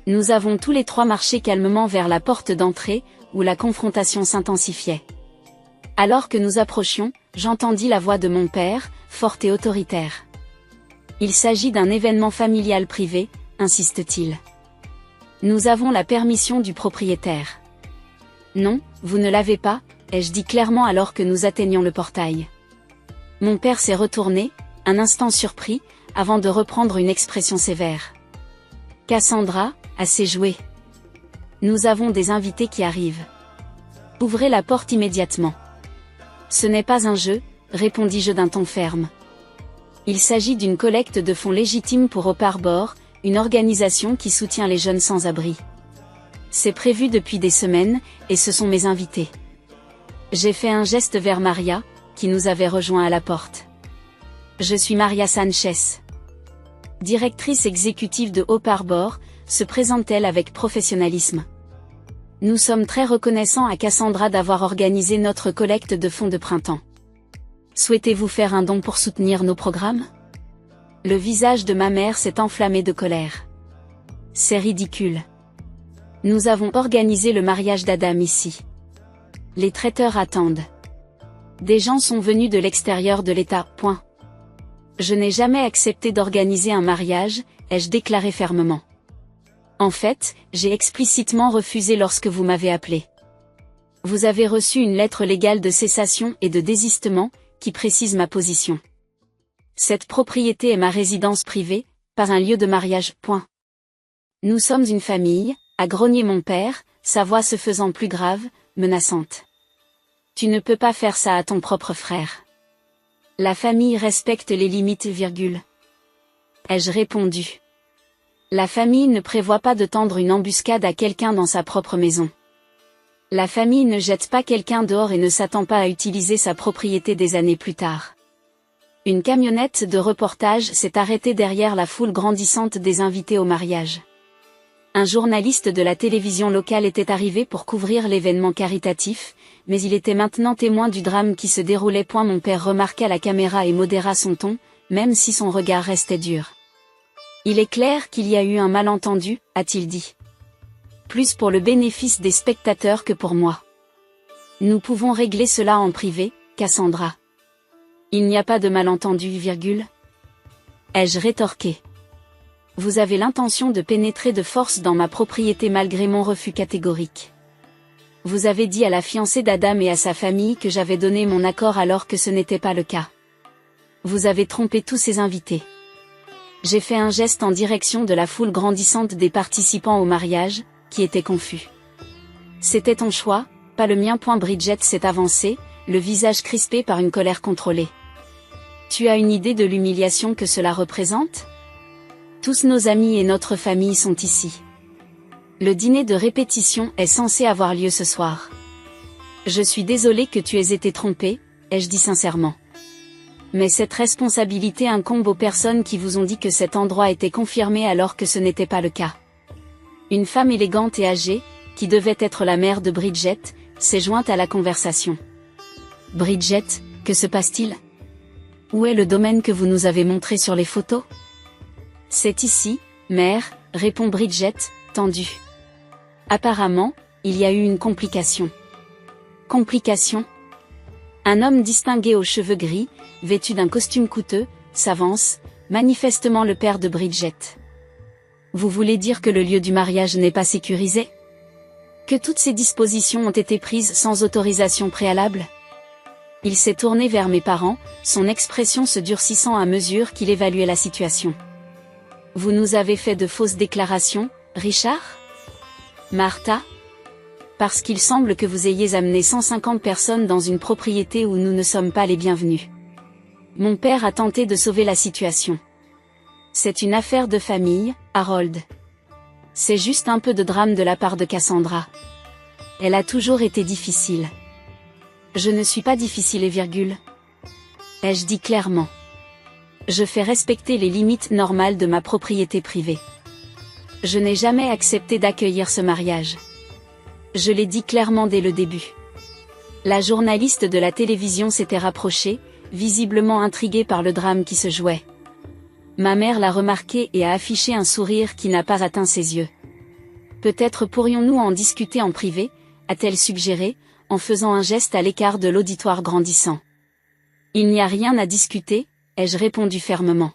Nous avons tous les trois marché calmement vers la porte d'entrée, où la confrontation s'intensifiait. Alors que nous approchions, j'entendis la voix de mon père, forte et autoritaire. Il s'agit d'un événement familial privé, insiste-t-il. Nous avons la permission du propriétaire. Non, vous ne l'avez pas, ai-je dit clairement alors que nous atteignions le portail. Mon père s'est retourné, un instant surpris, avant de reprendre une expression sévère. Cassandra, assez joué. Nous avons des invités qui arrivent. Ouvrez la porte immédiatement. Ce n'est pas un jeu, répondis-je d'un ton ferme. Il s'agit d'une collecte de fonds légitime pour Hope Harbor, une organisation qui soutient les jeunes sans-abri. C'est prévu depuis des semaines, et ce sont mes invités. J'ai fait un geste vers Maria, qui nous avait rejoints à la porte. Je suis Maria Sanchez. Directrice exécutive de Hope Harbor, se présente-t-elle avec professionnalisme. Nous sommes très reconnaissants à Cassandra d'avoir organisé notre collecte de fonds de printemps. Souhaitez-vous faire un don pour soutenir nos programmes? Le visage de ma mère s'est enflammé de colère. C'est ridicule. Nous avons organisé le mariage d'Adam ici. Les traiteurs attendent. Des gens sont venus de l'extérieur de l'État, point. Je n'ai jamais accepté d'organiser un mariage, ai-je déclaré fermement. En fait, j'ai explicitement refusé lorsque vous m'avez appelé. Vous avez reçu une lettre légale de cessation et de désistement, qui précise ma position. Cette propriété est ma résidence privée, pas un lieu de mariage, point. Nous sommes une famille, a grogné mon père, sa voix se faisant plus grave, menaçante. Tu ne peux pas faire ça à ton propre frère. La famille respecte les limites, virgule. Ai-je répondu. La famille ne prévoit pas de tendre une embuscade à quelqu'un dans sa propre maison. La famille ne jette pas quelqu'un dehors et ne s'attend pas à utiliser sa propriété des années plus tard. Une camionnette de reportage s'est arrêtée derrière la foule grandissante des invités au mariage. Un journaliste de la télévision locale était arrivé pour couvrir l'événement caritatif, mais il était maintenant témoin du drame qui se déroulait. Mon père remarqua la caméra et modéra son ton, même si son regard restait dur. Il est clair qu'il y a eu un malentendu, a-t-il dit. Plus pour le bénéfice des spectateurs que pour moi. Nous pouvons régler cela en privé, Cassandra. Il n'y a pas de malentendu, virgule. Ai-je rétorqué. Vous avez l'intention de pénétrer de force dans ma propriété malgré mon refus catégorique. Vous avez dit à la fiancée d'Adam et à sa famille que j'avais donné mon accord alors que ce n'était pas le cas. Vous avez trompé tous ces invités. J'ai fait un geste en direction de la foule grandissante des participants au mariage, qui étaient confus. C'était ton choix, pas le mien. Bridget s'est avancée, le visage crispé par une colère contrôlée. Tu as une idée de l'humiliation que cela représente? Tous nos amis et notre famille sont ici. Le dîner de répétition est censé avoir lieu ce soir. Je suis désolée que tu aies été trompée, ai-je dit sincèrement. Mais cette responsabilité incombe aux personnes qui vous ont dit que cet endroit était confirmé alors que ce n'était pas le cas. Une femme élégante et âgée, qui devait être la mère de Bridget, s'est jointe à la conversation. Bridget, que se passe-t-il? Où est le domaine que vous nous avez montré sur les photos? C'est ici, mère, répond Bridget, tendue. Apparemment, il y a eu une complication. Complication? Un homme distingué aux cheveux gris, vêtu d'un costume coûteux, s'avance, manifestement le père de Bridget. Vous voulez dire que le lieu du mariage n'est pas sécurisé? Que toutes ces dispositions ont été prises sans autorisation préalable? Il s'est tourné vers mes parents, son expression se durcissant à mesure qu'il évaluait la situation. Vous nous avez fait de fausses déclarations, Richard? Martha? Parce qu'il semble que vous ayez amené 150 personnes dans une propriété où nous ne sommes pas les bienvenus. Mon père a tenté de sauver la situation. C'est une affaire de famille, Harold. C'est juste un peu de drame de la part de Cassandra. Elle a toujours été difficile. Je ne suis pas difficile et virgule. Ai-je dit clairement. Je fais respecter les limites normales de ma propriété privée. Je n'ai jamais accepté d'accueillir ce mariage. Je l'ai dit clairement dès le début. La journaliste de la télévision s'était rapprochée, visiblement intriguée par le drame qui se jouait. Ma mère l'a remarqué et a affiché un sourire qui n'a pas atteint ses yeux. Peut-être pourrions-nous en discuter en privé, a-t-elle suggéré, en faisant un geste à l'écart de l'auditoire grandissant. Il n'y a rien à discuter, ai-je répondu fermement.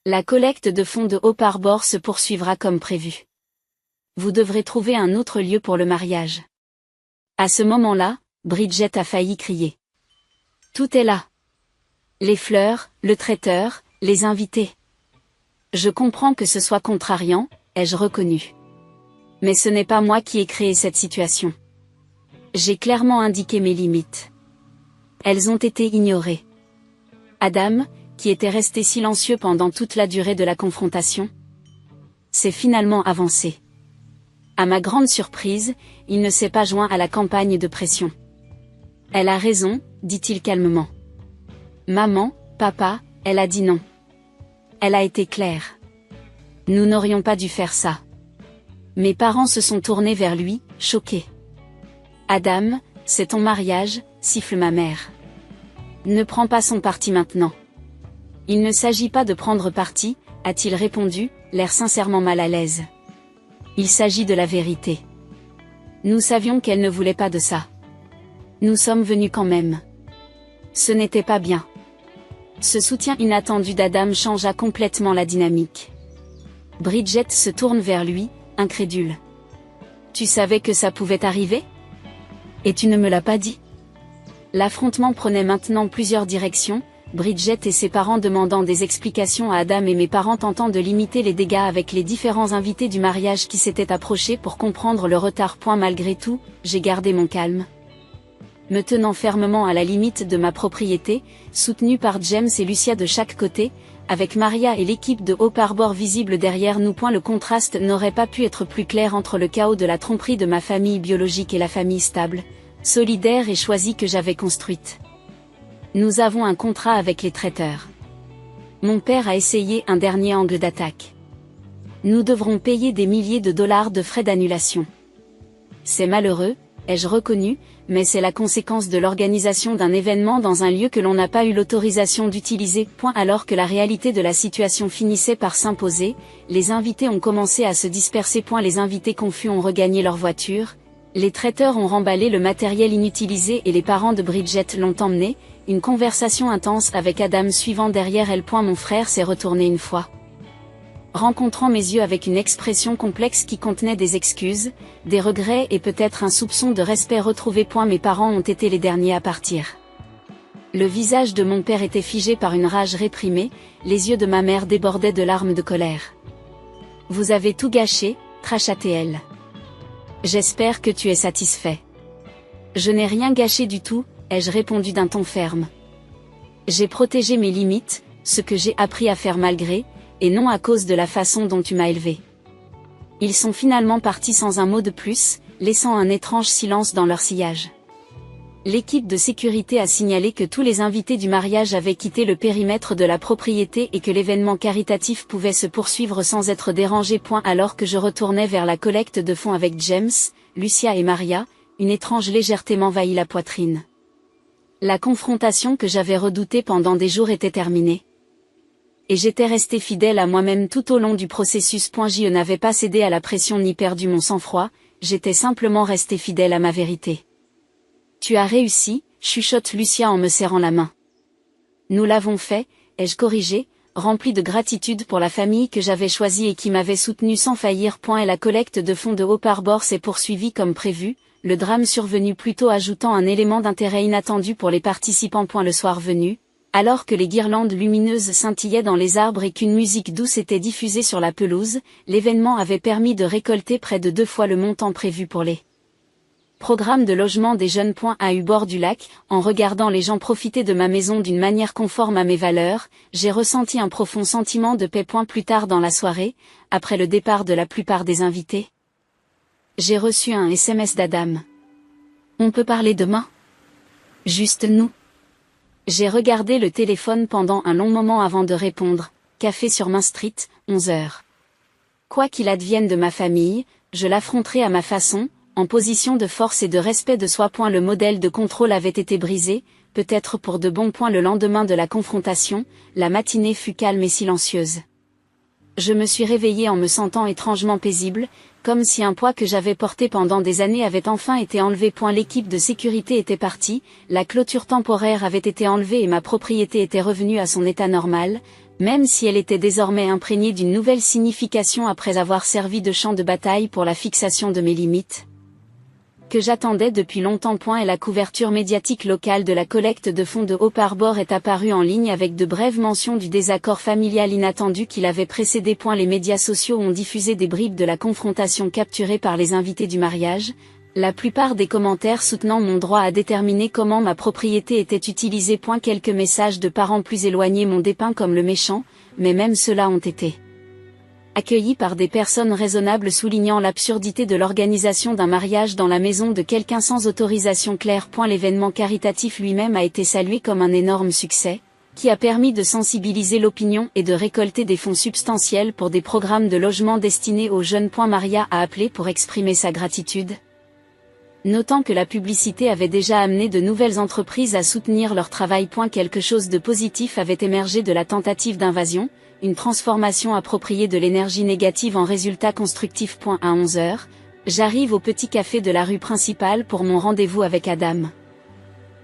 La collecte de fonds de Hope Harbor se poursuivra comme prévu. Vous devrez trouver un autre lieu pour le mariage. À ce moment-là, Bridget a failli crier. Tout est là. Les fleurs, le traiteur, les invités. Je comprends que ce soit contrariant, ai-je reconnu. Mais ce n'est pas moi qui ai créé cette situation. J'ai clairement indiqué mes limites. Elles ont été ignorées. Adam, qui était resté silencieux pendant toute la durée de la confrontation, s'est finalement avancé. À ma grande surprise, il ne s'est pas joint à la campagne de pression. Elle a raison, dit-il calmement. Maman, papa, elle a dit non. Elle a été claire. Nous n'aurions pas dû faire ça. Mes parents se sont tournés vers lui, choqués. Adam, c'est ton mariage, siffle ma mère. Ne prends pas son parti maintenant. Il ne s'agit pas de prendre parti, a-t-il répondu, l'air sincèrement mal à l'aise. Il s'agit de la vérité. Nous savions qu'elle ne voulait pas de ça. Nous sommes venus quand même. Ce n'était pas bien. Ce soutien inattendu d'Adam changea complètement la dynamique. Bridget se tourne vers lui, incrédule. Tu savais que ça pouvait arriver ? Et tu ne me l'as pas dit ? L'affrontement prenait maintenant plusieurs directions, Bridget et ses parents demandant des explications à Adam et mes parents tentant de limiter les dégâts avec les différents invités du mariage qui s'étaient approchés pour comprendre le retard. Malgré tout, j'ai gardé mon calme. Me tenant fermement à la limite de ma propriété, soutenu par James et Lucia de chaque côté, avec Maria et l'équipe de Hope Harbor visible derrière nous. Le contraste n'aurait pas pu être plus clair entre le chaos de la tromperie de ma famille biologique et la famille stable, solidaire et choisie que j'avais construite. Nous avons un contrat avec les traiteurs. Mon père a essayé un dernier angle d'attaque. Nous devrons payer des milliers de dollars de frais d'annulation. C'est malheureux, ai-je reconnu, mais c'est la conséquence de l'organisation d'un événement dans un lieu que l'on n'a pas eu l'autorisation d'utiliser. Alors que la réalité de la situation finissait par s'imposer, les invités ont commencé à se disperser. Les invités confus ont regagné leur voiture, les traiteurs ont remballé le matériel inutilisé et les parents de Bridget l'ont emmené, une conversation intense avec Adam suivant derrière elle. Mon frère s'est retourné une fois, rencontrant mes yeux avec une expression complexe qui contenait des excuses, des regrets et peut-être un soupçon de respect retrouvé. Mes parents ont été les derniers à partir. Le visage de mon père était figé par une rage réprimée, les yeux de ma mère débordaient de larmes de colère. Vous avez tout gâché, cracha-t-elle. J'espère que tu es satisfait. Je n'ai rien gâché du tout, ai-je répondu d'un ton ferme. J'ai protégé mes limites, ce que j'ai appris à faire malgré, et non à cause de la façon dont tu m'as élevé. Ils sont finalement partis sans un mot de plus, laissant un étrange silence dans leur sillage. L'équipe de sécurité a signalé que tous les invités du mariage avaient quitté le périmètre de la propriété et que l'événement caritatif pouvait se poursuivre sans être dérangé. Alors que je retournais vers la collecte de fonds avec James, Lucia et Maria, une étrange légèreté m'envahit la poitrine. La confrontation que j'avais redoutée pendant des jours était terminée. Et j'étais resté fidèle à moi-même tout au long du processus. Je n'avais pas cédé à la pression ni perdu mon sang-froid, j'étais simplement resté fidèle à ma vérité. Tu as réussi, chuchote Lucia en me serrant la main. Nous l'avons fait, ai-je corrigé, rempli de gratitude pour la famille que j'avais choisie et qui m'avait soutenu sans faillir. Et la collecte de fonds de Hope Harbor s'est poursuivie comme prévu, le drame survenu plus tôt ajoutant un élément d'intérêt inattendu pour les participants. Le soir venu, alors que les guirlandes lumineuses scintillaient dans les arbres et qu'une musique douce était diffusée sur la pelouse, l'événement avait permis de récolter près de 2 fois le montant prévu pour les programmes de logement des jeunes. À eu bord du lac, en regardant les gens profiter de ma maison d'une manière conforme à mes valeurs, j'ai ressenti un profond sentiment de paix. Plus tard dans la soirée, après le départ de la plupart des invités, j'ai reçu un SMS d'Adam. On peut parler demain ? Juste nous. J'ai regardé le téléphone pendant un long moment avant de répondre. Café sur Main Street, 11h. Quoi qu'il advienne de ma famille, je l'affronterai à ma façon, en position de force et de respect de soi. Le modèle de contrôle avait été brisé, peut-être pour de bon. Le lendemain de la confrontation, la matinée fut calme et silencieuse. Je me suis réveillée en me sentant étrangement paisible, comme si un poids que j'avais porté pendant des années avait enfin été enlevé. L'équipe de sécurité était partie, la clôture temporaire avait été enlevée et ma propriété était revenue à son état normal, même si elle était désormais imprégnée d'une nouvelle signification après avoir servi de champ de bataille pour la fixation de mes limites. Que j'attendais depuis longtemps. Et la couverture médiatique locale de la collecte de fonds de Hope Harbor est apparue en ligne avec de brèves mentions du désaccord familial inattendu qui l'avait précédé. Les médias sociaux ont diffusé des bribes de la confrontation capturée par les invités du mariage, la plupart des commentaires soutenant mon droit à déterminer comment ma propriété était utilisée. Quelques messages de parents plus éloignés m'ont dépeint comme le méchant, mais même ceux-là ont été accueillis par des personnes raisonnables soulignant l'absurdité de l'organisation d'un mariage dans la maison de quelqu'un sans autorisation claire. L'événement caritatif lui-même a été salué comme un énorme succès, qui a permis de sensibiliser l'opinion et de récolter des fonds substantiels pour des programmes de logement destinés aux jeunes. Maria a appelé pour exprimer sa gratitude, notant que la publicité avait déjà amené de nouvelles entreprises à soutenir leur travail. Quelque chose de positif avait émergé de la tentative d'invasion, une transformation appropriée de l'énergie négative en résultat constructif. À 11h, j'arrive au petit café de la rue principale pour mon rendez-vous avec Adam.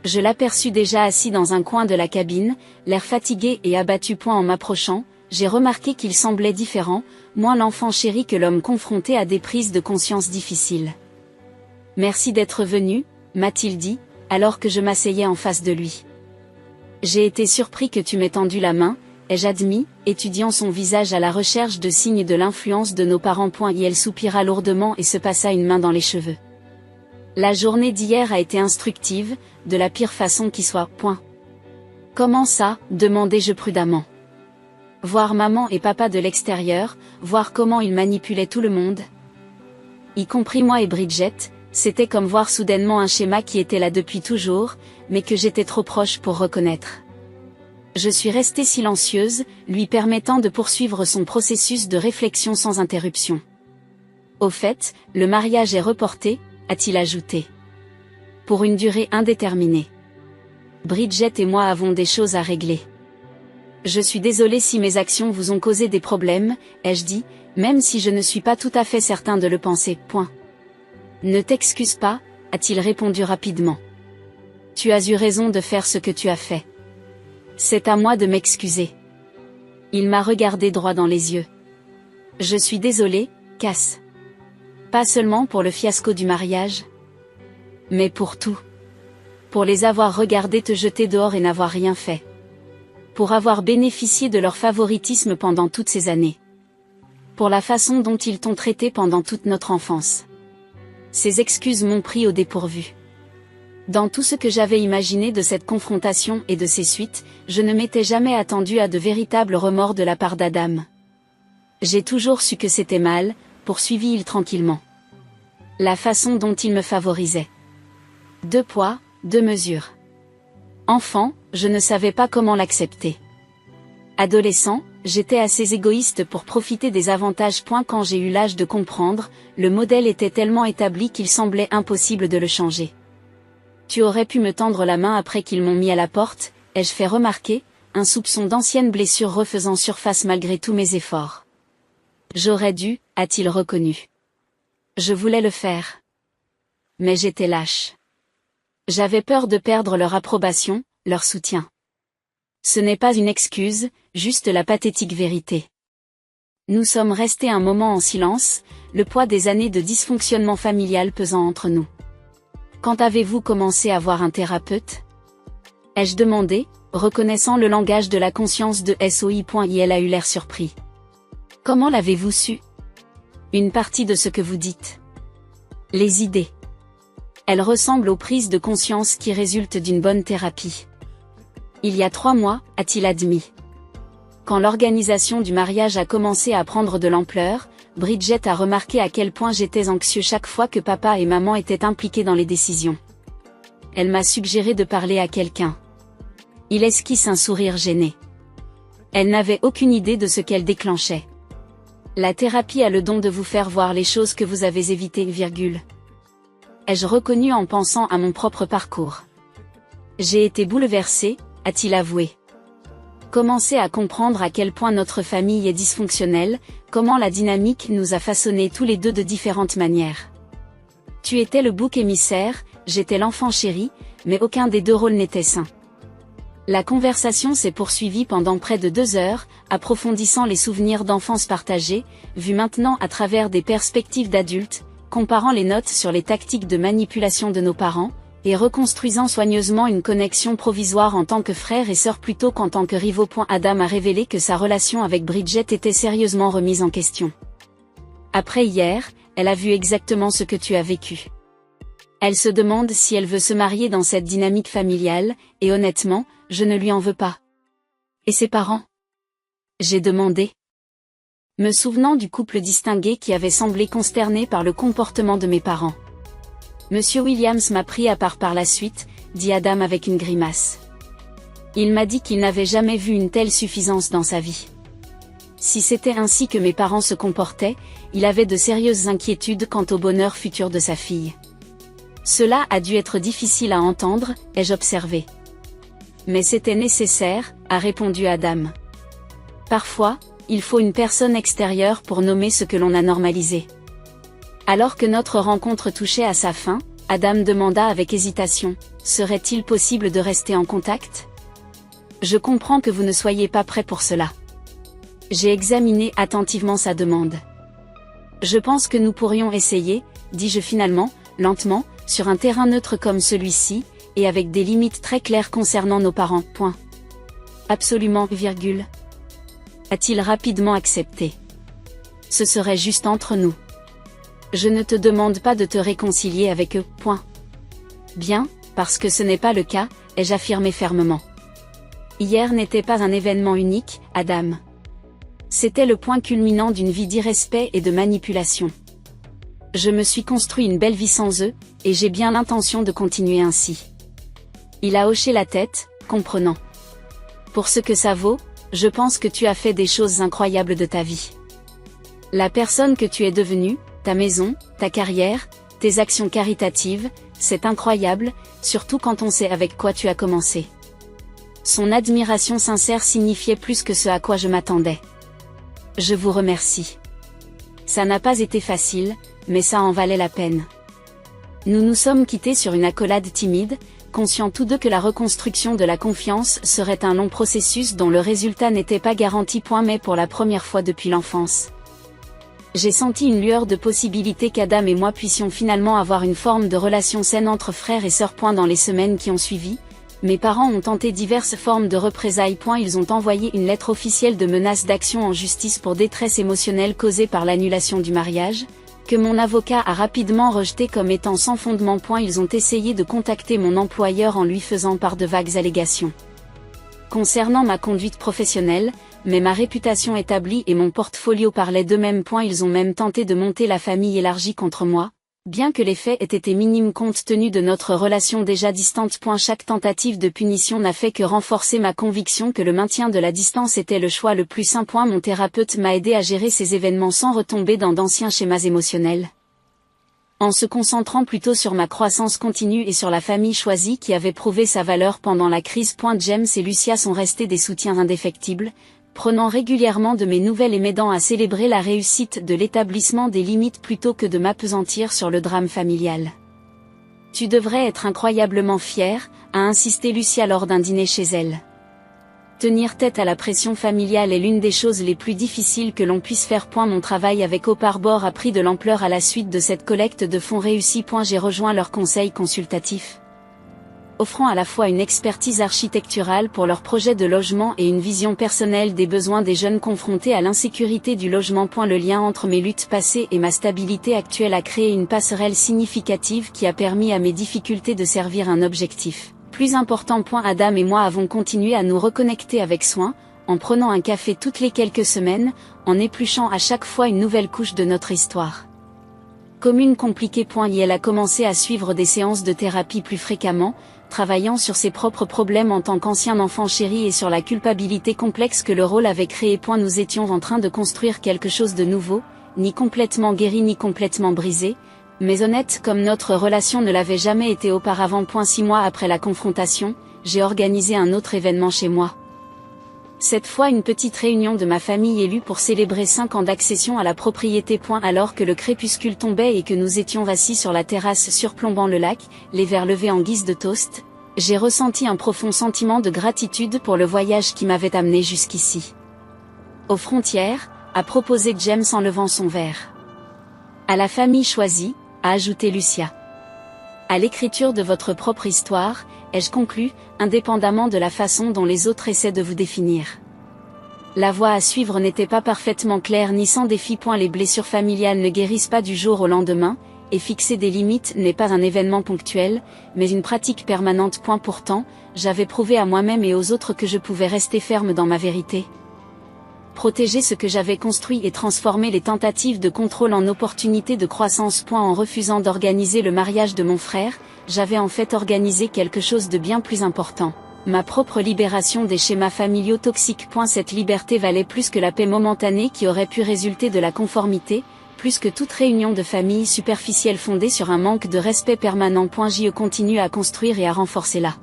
Je l'aperçus déjà assis dans un coin de la cabine, l'air fatigué et abattu. En m'approchant, j'ai remarqué qu'il semblait différent, moins l'enfant chéri que l'homme confronté à des prises de conscience difficiles. « Merci d'être venu », m'a-t-il dit, alors que je m'asseyais en face de lui. « J'ai été surpris que tu m'aies tendu la main », ai-je admis, étudiant son visage à la recherche de signes de l'influence de nos parents. Elle soupira lourdement et se passa une main dans les cheveux. La journée d'hier a été instructive, de la pire façon qui soit. Comment ça, demandai-je prudemment. Voir maman et papa de l'extérieur, voir comment ils manipulaient tout le monde, y compris moi et Bridget, c'était comme voir soudainement un schéma qui était là depuis toujours, mais que j'étais trop proche pour reconnaître. Je suis restée silencieuse, lui permettant de poursuivre son processus de réflexion sans interruption. Au fait, le mariage est reporté, a-t-il ajouté. Pour une durée indéterminée. Bridget et moi avons des choses à régler. Je suis désolée si mes actions vous ont causé des problèmes, ai-je dit, même si je ne suis pas tout à fait certain de le penser. Ne t'excuse pas, a-t-il répondu rapidement. Tu as eu raison de faire ce que tu as fait. C'est à moi de m'excuser. Il m'a regardé droit dans les yeux. Je suis désolée, Cass. Pas seulement pour le fiasco du mariage, mais pour tout. Pour les avoir regardés te jeter dehors et n'avoir rien fait. Pour avoir bénéficié de leur favoritisme pendant toutes ces années. Pour la façon dont ils t'ont traité pendant toute notre enfance. Ces excuses m'ont pris au dépourvu. Dans tout ce que j'avais imaginé de cette confrontation et de ses suites, je ne m'étais jamais attendue à de véritables remords de la part d'Adam. J'ai toujours su que c'était mal, poursuivit-il tranquillement. La façon dont il me favorisait. 2 poids, 2 mesures. Enfant, je ne savais pas comment l'accepter. Adolescent, j'étais assez égoïste pour profiter des avantages. Quand j'ai eu l'âge de comprendre, le modèle était tellement établi qu'il semblait impossible de le changer. Tu aurais pu me tendre la main après qu'ils m'ont mis à la porte, ai-je fait remarquer, un soupçon d'ancienne blessure refaisant surface malgré tous mes efforts. J'aurais dû, a-t-il reconnu. Je voulais le faire. Mais j'étais lâche. J'avais peur de perdre leur approbation, leur soutien. Ce n'est pas une excuse, juste la pathétique vérité. Nous sommes restés un moment en silence, le poids des années de dysfonctionnement familial pesant entre nous. Quand avez-vous commencé à voir un thérapeute ? Ai-je demandé, reconnaissant le langage de la conscience de SOI. Elle a eu l'air surpris. Comment l'avez-vous su ? Une partie de ce que vous dites. Les idées. Elles ressemblent aux prises de conscience qui résultent d'une bonne thérapie. Il y a 3 mois, a-t-il admis. Quand l'organisation du mariage a commencé à prendre de l'ampleur, Bridget a remarqué à quel point j'étais anxieux chaque fois que papa et maman étaient impliqués dans les décisions. Elle m'a suggéré de parler à quelqu'un. Il esquisse un sourire gêné. Elle n'avait aucune idée de ce qu'elle déclenchait. La thérapie a le don de vous faire voir les choses que vous avez évitées, ai-je reconnu en pensant à mon propre parcours. J'ai été bouleversée, a-t-il avoué. commencer à comprendre à quel point notre famille est dysfonctionnelle, comment la dynamique nous a façonnés tous les deux de différentes manières. Tu étais le bouc émissaire, j'étais l'enfant chéri, mais aucun des deux rôles n'était sain. La conversation s'est poursuivie pendant près de 2 heures, approfondissant les souvenirs d'enfance partagés, vus maintenant à travers des perspectives d'adultes, comparant les notes sur les tactiques de manipulation de nos parents, et reconstruisant soigneusement une connexion provisoire en tant que frère et sœur plutôt qu'en tant que rivaux. Adam a révélé que sa relation avec Bridget était sérieusement remise en question. Après hier, elle a vu exactement ce que tu as vécu. Elle se demande si elle veut se marier dans cette dynamique familiale, et honnêtement, je ne lui en veux pas. Et ses parents ? J'ai demandé. Me souvenant du couple distingué qui avait semblé consterné par le comportement de mes parents. Monsieur Williams m'a pris à part par la suite, dit Adam avec une grimace. Il m'a dit qu'il n'avait jamais vu une telle suffisance dans sa vie. Si c'était ainsi que mes parents se comportaient, il avait de sérieuses inquiétudes quant au bonheur futur de sa fille. Cela a dû être difficile à entendre, ai-je observé. Mais c'était nécessaire, a répondu Adam. Parfois, il faut une personne extérieure pour nommer ce que l'on a normalisé. Alors que notre rencontre touchait à sa fin, Adam demanda avec hésitation, serait-il possible de rester en contact ? Je comprends que vous ne soyez pas prêt pour cela. J'ai examiné attentivement sa demande. Je pense que nous pourrions essayer, dis-je finalement, lentement, sur un terrain neutre comme celui-ci, et avec des limites très claires concernant nos parents. Point. Absolument, virgule. A-t-il rapidement accepté. Ce serait juste entre nous. Je ne te demande pas de te réconcilier avec eux. Point. Bien, parce que ce n'est pas le cas, ai-je affirmé fermement. Hier n'était pas un événement unique, Adam. C'était le point culminant d'une vie d'irrespect et de manipulation. Je me suis construit une belle vie sans eux, et j'ai bien l'intention de continuer ainsi. Il a hoché la tête, comprenant. Pour ce que ça vaut, je pense que tu as fait des choses incroyables de ta vie. La personne que tu es devenue, ta maison, ta carrière, tes actions caritatives, c'est incroyable, surtout quand on sait avec quoi tu as commencé. Son admiration sincère signifiait plus que ce à quoi je m'attendais. Je vous remercie. Ça n'a pas été facile, mais ça en valait la peine. Nous nous sommes quittés sur une accolade timide, conscients tous deux que la reconstruction de la confiance serait un long processus dont le résultat n'était pas garanti. Mais pour la première fois depuis l'enfance. J'ai senti une lueur de possibilité qu'Adam et moi puissions finalement avoir une forme de relation saine entre frères et sœurs. Dans les semaines qui ont suivi, mes parents ont tenté diverses formes de représailles. Ils ont envoyé une lettre officielle de menace d'action en justice pour détresse émotionnelle causée par l'annulation du mariage, que mon avocat a rapidement rejeté comme étant sans fondement. Ils ont essayé de contacter mon employeur en lui faisant part de vagues allégations concernant ma conduite professionnelle, mais ma réputation établie et mon portfolio parlaient d'eux-mêmes. Ils ont même tenté de monter la famille élargie contre moi, bien que les faits aient été minimes compte tenu de notre relation déjà distante. Chaque tentative de punition n'a fait que renforcer ma conviction que le maintien de la distance était le choix le plus sain. Mon thérapeute m'a aidé à gérer ces événements sans retomber dans d'anciens schémas émotionnels. En se concentrant plutôt sur ma croissance continue et sur la famille choisie qui avait prouvé sa valeur pendant la crise. James et Lucia sont restés des soutiens indéfectibles, prenant régulièrement de mes nouvelles et m'aidant à célébrer la réussite de l'établissement des limites plutôt que de m'appesantir sur le drame familial. Tu devrais être incroyablement fière, a insisté Lucia lors d'un dîner chez elle. Tenir tête à la pression familiale est l'une des choses les plus difficiles que l'on puisse faire. Mon travail avec Oparbor a pris de l'ampleur à la suite de cette collecte de fonds réussie. J'ai rejoint leur conseil consultatif, offrant à la fois une expertise architecturale pour leur projet de logement et une vision personnelle des besoins des jeunes confrontés à l'insécurité du logement. Le lien entre mes luttes passées et ma stabilité actuelle a créé une passerelle significative qui a permis à mes difficultés de servir un objectif plus important. Adam et moi avons continué à nous reconnecter avec soin, en prenant un café toutes les quelques semaines, en épluchant à chaque fois une nouvelle couche de notre histoire commune compliquée. Elle a commencé à suivre des séances de thérapie plus fréquemment, travaillant sur ses propres problèmes en tant qu'ancien enfant chéri et sur la culpabilité complexe que le rôle avait créée. Nous étions en train de construire quelque chose de nouveau, ni complètement guéri ni complètement brisé, mais honnête comme notre relation ne l'avait jamais été auparavant. 6 mois après la confrontation, j'ai organisé un autre événement chez moi. Cette fois une petite réunion de ma famille élue pour célébrer 5 ans d'accession à la propriété. Alors que le crépuscule tombait et que nous étions assis sur la terrasse surplombant le lac, les verres levés en guise de toast, j'ai ressenti un profond sentiment de gratitude pour le voyage qui m'avait amené jusqu'ici. Aux frontières, a proposé James en levant son verre. À la famille choisie, a ajouté Lucia. À l'écriture de votre propre histoire, ai-je conclu, indépendamment de la façon dont les autres essaient de vous définir. La voie à suivre n'était pas parfaitement claire ni sans défi. Les blessures familiales ne guérissent pas du jour au lendemain, et fixer des limites n'est pas un événement ponctuel, mais une pratique permanente. Pourtant, j'avais prouvé à moi-même et aux autres que je pouvais rester ferme dans ma vérité. Protéger ce que j'avais construit et transformer les tentatives de contrôle en opportunités de croissance. En refusant d'organiser le mariage de mon frère, j'avais en fait organisé quelque chose de bien plus important. Ma propre libération des schémas familiaux toxiques. Cette liberté valait plus que la paix momentanée qui aurait pu résulter de la conformité, plus que toute réunion de famille superficielle fondée sur un manque de respect permanent. Je continue à construire et à renforcer la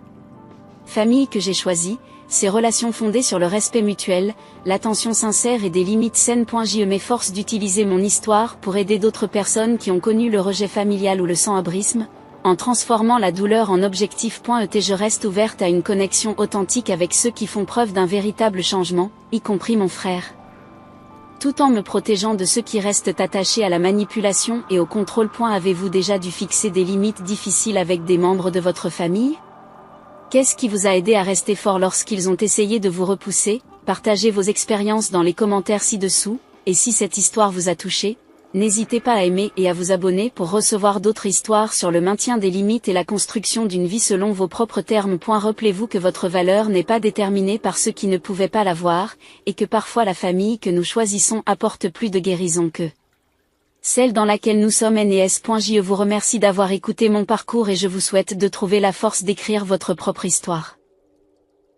famille que j'ai choisie, ces relations fondées sur le respect mutuel, l'attention sincère et des limites saines. Je m'efforce d'utiliser mon histoire pour aider d'autres personnes qui ont connu le rejet familial ou le sans-abrisme, en transformant la douleur en objectif. Je reste ouverte à une connexion authentique avec ceux qui font preuve d'un véritable changement, y compris mon frère. Tout en me protégeant de ceux qui restent attachés à la manipulation et au contrôle. Avez-vous déjà dû fixer des limites difficiles avec des membres de votre famille ? Qu'est-ce qui vous a aidé à rester fort lorsqu'ils ont essayé de vous repousser ? Partagez vos expériences dans les commentaires ci-dessous, et si cette histoire vous a touché, n'hésitez pas à aimer et à vous abonner pour recevoir d'autres histoires sur le maintien des limites et la construction d'une vie selon vos propres termes. Rappelez-vous que votre valeur n'est pas déterminée par ceux qui ne pouvaient pas l'avoir, et que parfois la famille que nous choisissons apporte plus de guérison que celle dans laquelle nous sommes nés. Je vous remercie d'avoir écouté mon parcours et je vous souhaite de trouver la force d'écrire votre propre histoire.